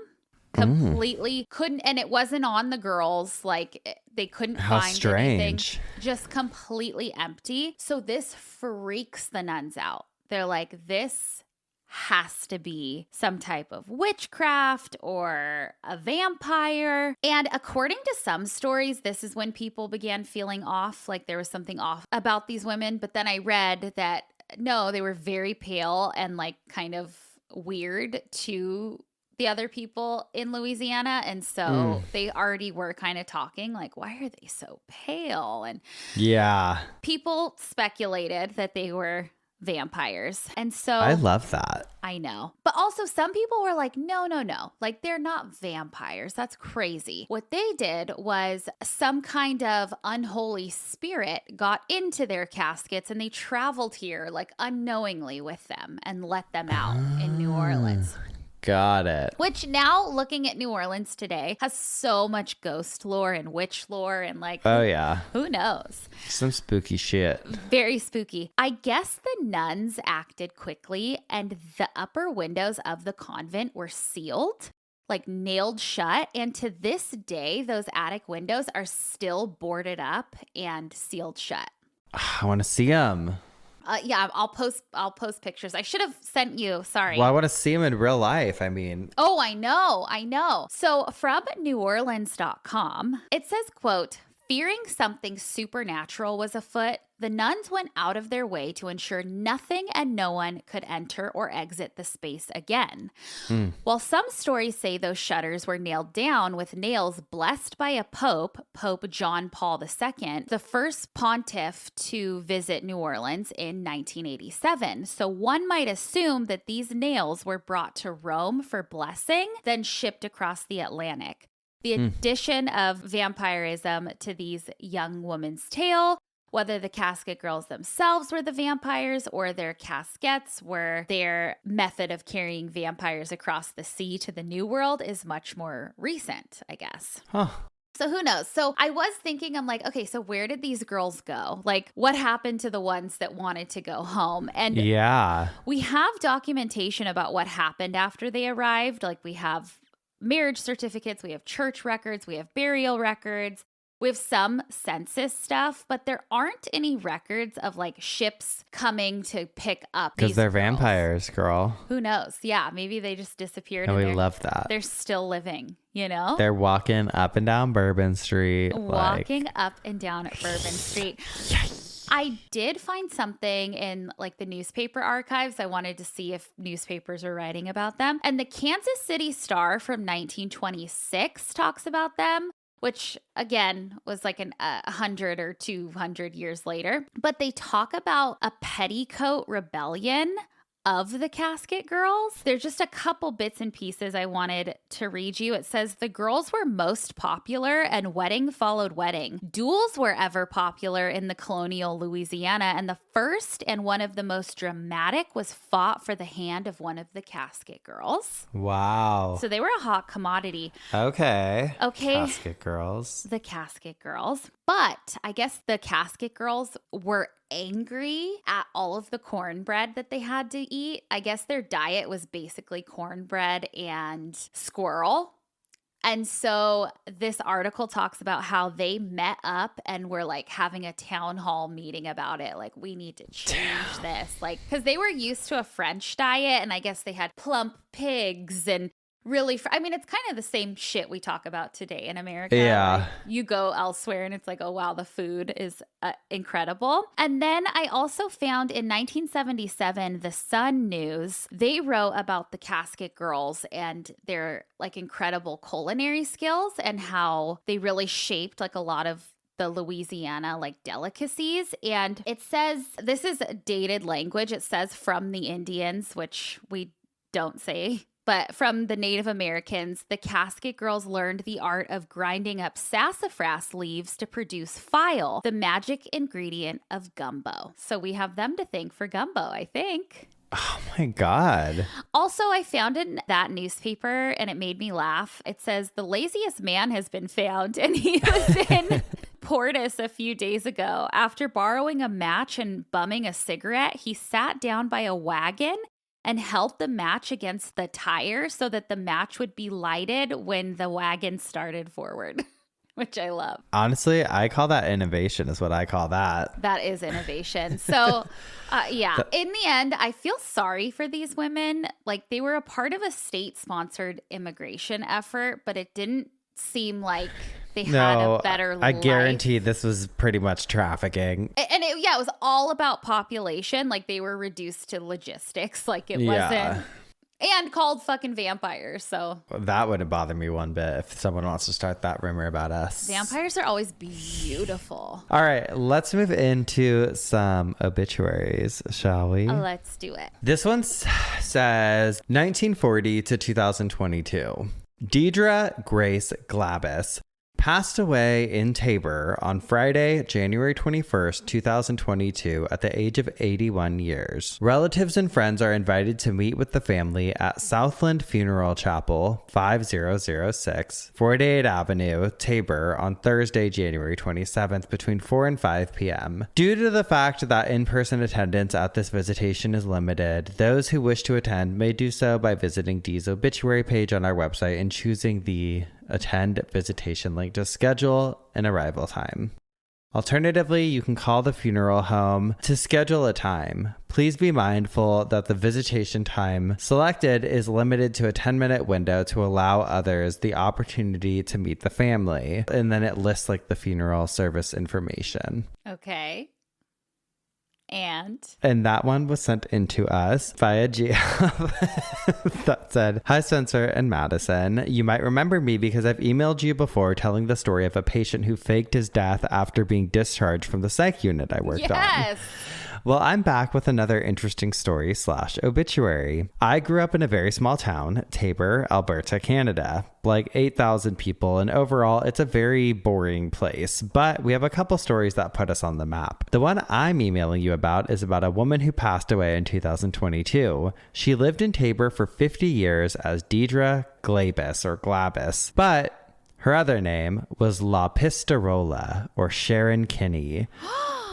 Completely couldn't, and it wasn't on the girls. Like they couldn't find anything. Just completely empty. So this freaks the nuns out. They're like, this has to be some type of witchcraft or a vampire. And according to some stories, this is when people began feeling off, like there was something off about these women. But then I read that no, they were very pale and like kind of weird to the other people in Louisiana. And so they already were kind of talking like, why are they so pale? And yeah, people speculated that they were vampires. And so I love that. I know. But also some people were like, no. Like they're not vampires. That's crazy. What they did was some kind of unholy spirit got into their caskets and they traveled here like unknowingly with them and let them out in New Orleans. Got it. Which now looking at New Orleans today has so much ghost lore and witch lore and like, oh yeah, who knows? Some spooky shit. Very spooky. I guess the nuns acted quickly and the upper windows of the convent were sealed, like nailed shut. And to this day, those attic windows are still boarded up and sealed shut. I want to see them. Yeah, I'll post pictures. I should have sent you. Sorry. Well, I want to see them in real life. I mean. Oh, I know. So from neworleans.com, it says, quote, fearing something supernatural was afoot, the nuns went out of their way to ensure nothing and no one could enter or exit the space again. While some stories say those shutters were nailed down with nails blessed by a pope, Pope John Paul II, the first pontiff to visit New Orleans in 1987. So one might assume that these nails were brought to Rome for blessing, then shipped across the Atlantic. The addition of vampirism to these young women's tale, whether the casket girls themselves were the vampires or their caskets were their method of carrying vampires across the sea to the New World, is much more recent, I guess. Huh. So who knows? So I was thinking, I'm like, okay, so where did these girls go? Like, what happened to the ones that wanted to go home? And yeah, we have documentation about what happened after they arrived. Like, we have marriage certificates, we have church records, we have burial records, we have some census stuff, but there aren't any records of like ships coming to pick up these because they're girls. vampires, girl. Who knows? Yeah, maybe they just disappeared. And we love that. They're still living, you know? They're walking up and down Bourbon Street. Walking up and down Bourbon Street. Yes. I did find something in like the newspaper archives. I wanted to see if newspapers were writing about them. And the Kansas City Star from 1926 talks about them, which again was like 100 or 200 years later. But they talk about a petticoat rebellion of the Casket Girls. There's just a couple bits and pieces I wanted to read you. It says the girls were most popular and wedding followed wedding. Duels were ever popular in the colonial Louisiana, and the first and one of the most dramatic was fought for the hand of one of the Casket Girls. Wow. So they were a hot commodity. Okay. Okay. Casket Girls. The Casket Girls. But But I guess the Casket Girls were angry at all of the cornbread that they had to eat. I guess their diet was basically cornbread and squirrel. And so this article talks about how they met up and were like having a town hall meeting about it. Like, we need to change this. Like, because they were used to a French diet, and I guess they had plump pigs and really, I mean, it's kind of the same shit we talk about today in America. Yeah. Like, you go elsewhere and it's like, oh, wow, the food is incredible. And then I also found in 1977, the Sun News, they wrote about the Casket Girls and their like incredible culinary skills and how they really shaped like a lot of the Louisiana like delicacies. And it says, this is dated language. It says from the Indians, which we don't say. But from the Native Americans, the Casket Girls learned the art of grinding up sassafras leaves to produce file, the magic ingredient of gumbo. So we have them to thank for gumbo, I think. Oh my God. Also, I found in that newspaper, and it made me laugh. It says, the laziest man has been found, and he was in Portis a few days ago. After borrowing a match and bumming a cigarette, he sat down by a wagon and held the match against the tire so that the match would be lighted when the wagon started forward, which I love. Honestly, I call that innovation is what I call that. That is innovation. So, yeah, in the end, I feel sorry for these women. Like, they were a part of a state-sponsored immigration effort, but it didn't seem like they had a better life. I guarantee this was pretty much trafficking. And it was all about population. Like, they were reduced to logistics. Like, it wasn't. And called fucking vampires. So that wouldn't bother me one bit if someone wants to start that rumor about us. Vampires are always beautiful. All right, let's move into some obituaries, shall we? Let's do it. This one says 1940 to 2022. Deidre Grace Glabus passed away in Tabor on Friday, January 21st, 2022, at the age of 81 years. Relatives and friends are invited to meet with the family at Southland Funeral Chapel, 5006, 48 Avenue, Tabor, on Thursday, January 27th, between 4 and 5 p.m. Due to the fact that in-person attendance at this visitation is limited, those who wish to attend may do so by visiting Dee's obituary page on our website and choosing the attend visitation link to schedule an arrival time. Alternatively, you can call the funeral home to schedule a time. Please be mindful that the visitation time selected is limited to a 10-minute window to allow others the opportunity to meet the family. And then it lists like the funeral service information. Okay. And that one was sent in to us via GF that said, "Hi Spencer and Madison. You might remember me because I've emailed you before telling the story of a patient who faked his death after being discharged from the psych unit I worked on. Well, I'm back with another interesting story / obituary. I grew up in a very small town, Tabor, Alberta, Canada. Like 8,000 people, and overall, it's a very boring place. But we have a couple stories that put us on the map. The one I'm emailing you about is about a woman who passed away in 2022. She lived in Tabor for 50 years as Deidre Glabus, but her other name was La Pistarola, or Sharon Kinney.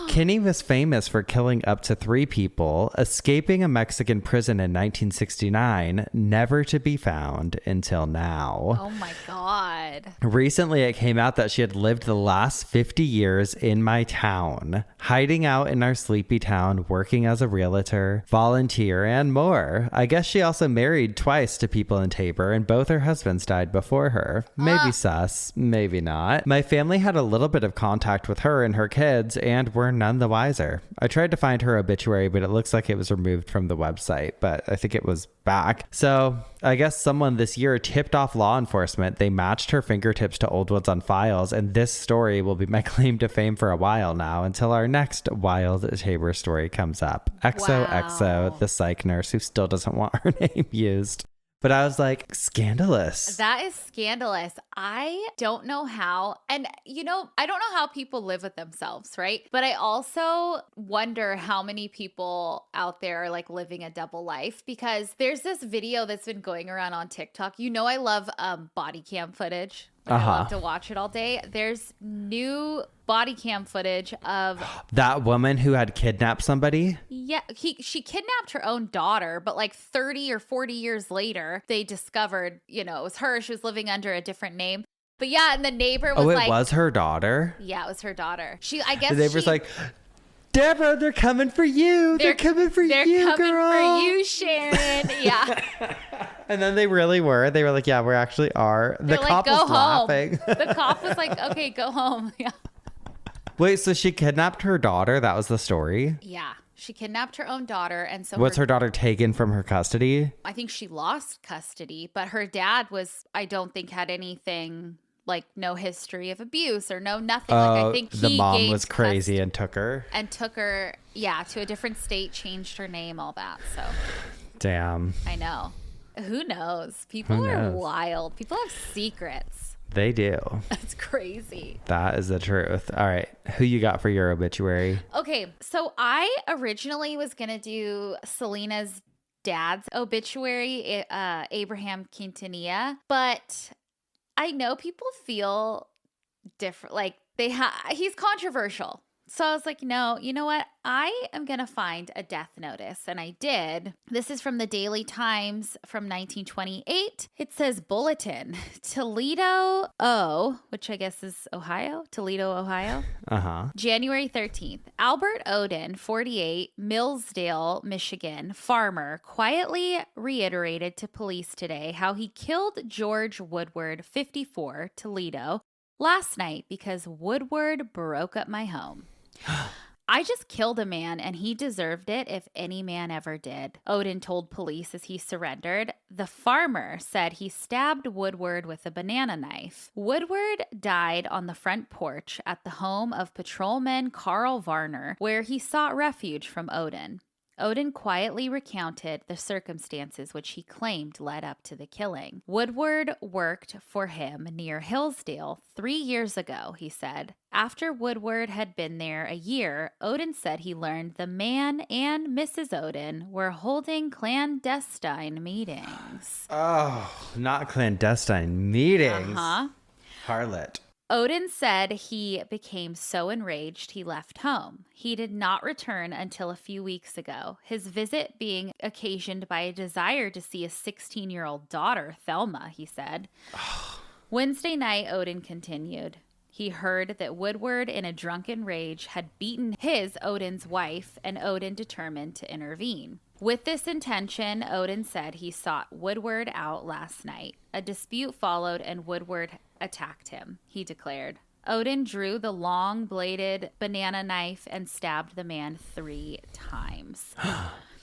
Kinney was famous for killing up to 3 people, escaping a Mexican prison in 1969, never to be found until now. Oh my God. Recently, it came out that she had lived the last 50 years in my town, hiding out in our sleepy town, working as a realtor, volunteer, and more. I guess she also married twice to people in Tabor, and both her husbands died before her. Maybe sus, maybe not. My family had a little bit of contact with her and her kids, and were none the wiser. I tried to find her obituary, but it looks like it was removed from the website, but I think it was back. So I guess someone this year tipped off law enforcement. They matched her fingertips to old ones on files, and this story will be my claim to fame for a while now until our next wild Tabor story comes up. XOXO, the psych nurse who still doesn't want her name used. But I was like, scandalous. That is scandalous. I don't know how. And, I don't know how people live with themselves, right? But I also wonder how many people out there are like living a double life, because there's this video that's been going around on TikTok. I love body cam footage. but I love to watch it all day. There's new body cam footage of that woman who had kidnapped somebody. Yeah, she kidnapped her own daughter, but like 30 or 40 years later, they discovered, it was her. She was living under a different name. But yeah, and the neighbor was like, was her daughter? Yeah, it was her daughter. I guess the neighbor's like, Deborah, they're coming for you. They're coming for you, girl. They're coming for you, Sharon. Yeah. And then they really were. They were like, yeah, we actually are. The cop go was home. laughing. The cop was like, okay, go home. Yeah. Wait, so she kidnapped her daughter? That was the story? Yeah. She kidnapped her own daughter. And so was her daughter taken from her custody? I think she lost custody, but her dad I don't think had anything, like no history of abuse or nothing. Like I think the mom was crazy and took her. Yeah, to a different state, changed her name, all that. So damn. I know. Who knows? People are wild. People have secrets. They do. It's crazy. That is the truth. All right. Who you got for your obituary? Okay. So I originally was going to do Selena's dad's obituary, Abraham Quintanilla, but I know people feel different. Like he's controversial. So I was like, no, you know what? I am going to find a death notice. And I did. This is from the Daily Times from 1928. It says Bulletin, Toledo, which I guess is Ohio, Toledo, Ohio. January 13th. Albert Odin, 48, Millsdale, Michigan, farmer, quietly reiterated to police today how he killed George Woodward, 54, Toledo, last night because Woodward broke up my home. I just killed a man and he deserved it if any man ever did, Odin told police as he surrendered. The farmer said he stabbed Woodward with a banana knife. Woodward died on the front porch at the home of patrolman Carl Varner, where he sought refuge from Odin. Odin quietly recounted the circumstances which he claimed led up to the killing. Woodward worked for him near Hillsdale 3 years ago, he said. After Woodward had been there a year, Odin said he learned the man and Mrs. Odin were holding clandestine meetings. Oh, not clandestine meetings. Harlot. Odin said he became so enraged he left home. He did not return until a few weeks ago, his visit being occasioned by a desire to see his 16-year-old daughter, Thelma, he said. Wednesday night, Odin continued. He heard that Woodward, in a drunken rage, had beaten Odin's wife, and Odin determined to intervene. With this intention, Odin said he sought Woodward out last night. A dispute followed and Woodward attacked him, he declared. Odin drew the long-bladed banana knife and stabbed the man 3 times.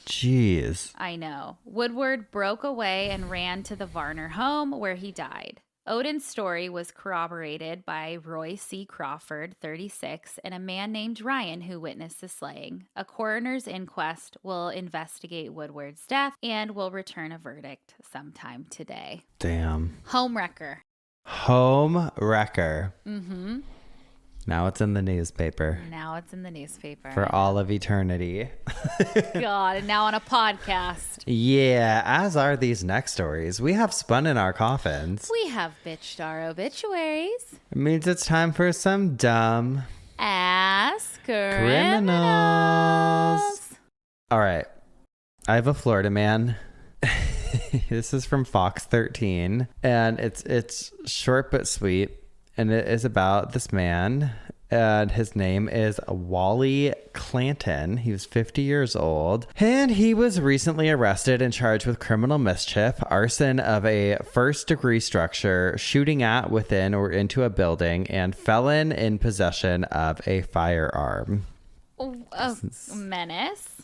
Jeez. I know. Woodward broke away and ran to the Varner home where he died. Odin's story was corroborated by Roy C. Crawford, 36, and a man named Ryan who witnessed the slaying. A coroner's inquest will investigate Woodward's death and will return a verdict sometime today. Damn. Homewrecker. Mm-hmm. Now it's in the newspaper. For all of eternity. God, and now on a podcast. Yeah, as are these next stories. We have spun in our coffins. We have bitched our obituaries. It means it's time for some dumb ass criminals. All right. I have a Florida man. This is from Fox 13, and it's short but sweet. And it is about this man, and his name is Wally Clanton. He was 50 years old, and he was recently arrested and charged with criminal mischief, arson of a first-degree structure, shooting at, within, or into a building, and felon in possession of a firearm. Menace.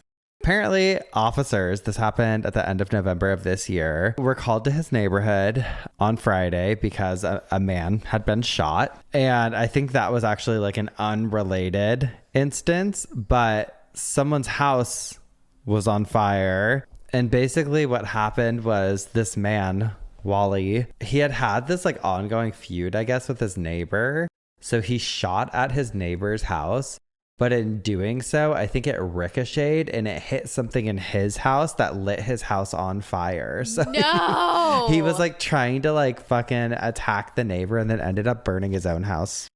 Apparently, officers, this happened at the end of November of this year, were called to his neighborhood on Friday because a man had been shot. And I think that was actually like an unrelated instance, but someone's house was on fire. And basically what happened was this man, Wally, he had this like ongoing feud, I guess, with his neighbor. So he shot at his neighbor's house. But in doing so, I think it ricocheted and it hit something in his house that lit his house on fire. So No. he was like trying to like fucking attack the neighbor and then ended up burning his own house.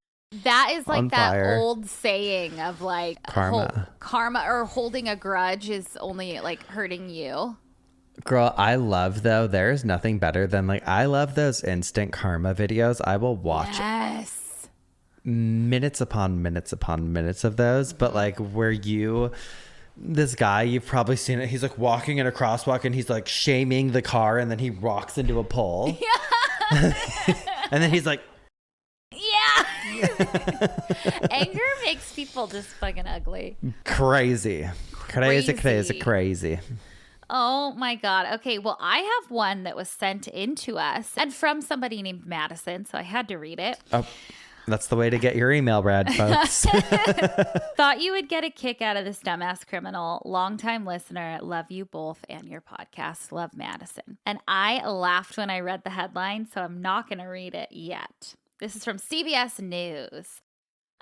That is like that fire. old saying of like karma or holding a grudge is only like hurting you. Girl, I love though. There's nothing better than like, I love those instant karma videos. I will watch minutes upon minutes upon minutes of those, but like where this guy, you've probably seen it, he's like walking in a crosswalk and he's like shaming the car and then he walks into a pole. Yeah. And then he's like, yeah. Anger makes people just fucking ugly. Crazy. Oh my God. Okay. Well, I have one that was sent in to us and from somebody named Madison. So I had to read it. Oh, that's the way to get your email read, folks. Thought you would get a kick out of this dumbass criminal. Longtime listener. Love you both and your podcast. Love, Madison. And I laughed when I read the headline, so I'm not going to read it yet. This is from CBS News.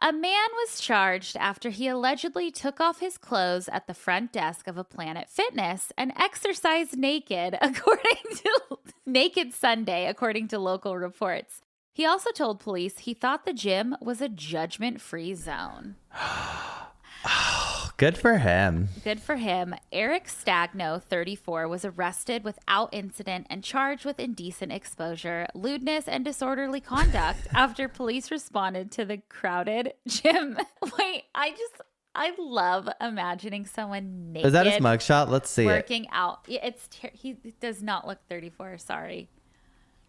A man was charged after he allegedly took off his clothes at the front desk of a Planet Fitness and exercised naked, naked Sunday, according to local reports. He also told police he thought the gym was a judgment-free zone. Good for him. Good for him. Eric Stagno, 34, was arrested without incident and charged with indecent exposure, lewdness, and disorderly conduct after police responded to the crowded gym. Wait, I love imagining someone naked. Is that his mugshot? Let's see working out. He does not look 34. Sorry.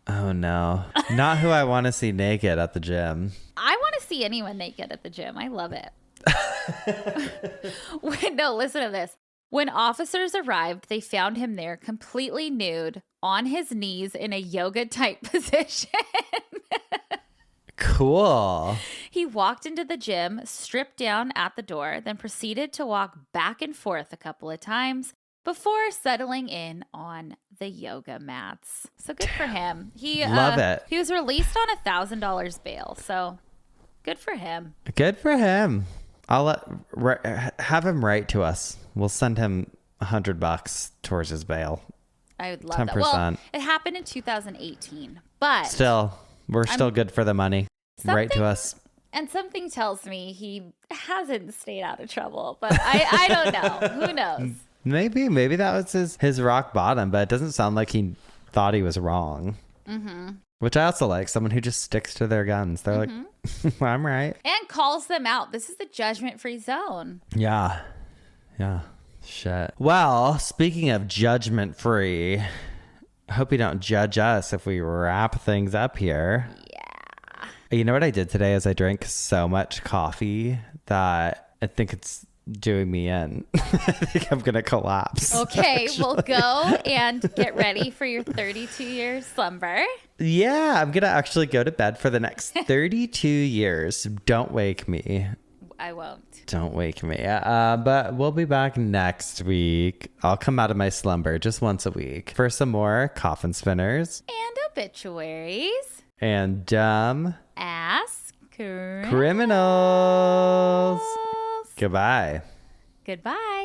Oh no, not who I want to see naked at the gym. I want to see anyone naked at the gym. I love it. No, listen to this. When officers arrived, they found him there completely nude on his knees in a yoga type position. Cool. He walked into the gym, stripped down at the door, then proceeded to walk back and forth a couple of times before settling in on the yoga mats. So good for him. Love it. He was released on $1,000 bail. So good for him. Good for him. I'll have him write to us. We'll send him $100 towards his bail. I would love 10%. that. Well, it happened in 2018, but we're still good for the money. Write to us. And something tells me he hasn't stayed out of trouble, but I don't know. Who knows? Maybe that was his rock bottom, but it doesn't sound like he thought he was wrong. Mm-hmm. Which I also like, someone who just sticks to their guns. They're like, I'm right. And calls them out. This is the judgment-free zone. Yeah. Shit. Well, speaking of judgment-free, I hope you don't judge us if we wrap things up here. Yeah. You know what I did today is I drank so much coffee that I think it's doing me in. I think I'm gonna collapse. Okay, we'll go and get ready for your 32-year slumber. Yeah, I'm gonna actually go to bed for the next 32 years. Don't wake me. I won't. Don't wake me. But we'll be back next week. I'll come out of my slumber just once a week for some more coffin spinners and obituaries and dumb ass criminals. Goodbye. Goodbye.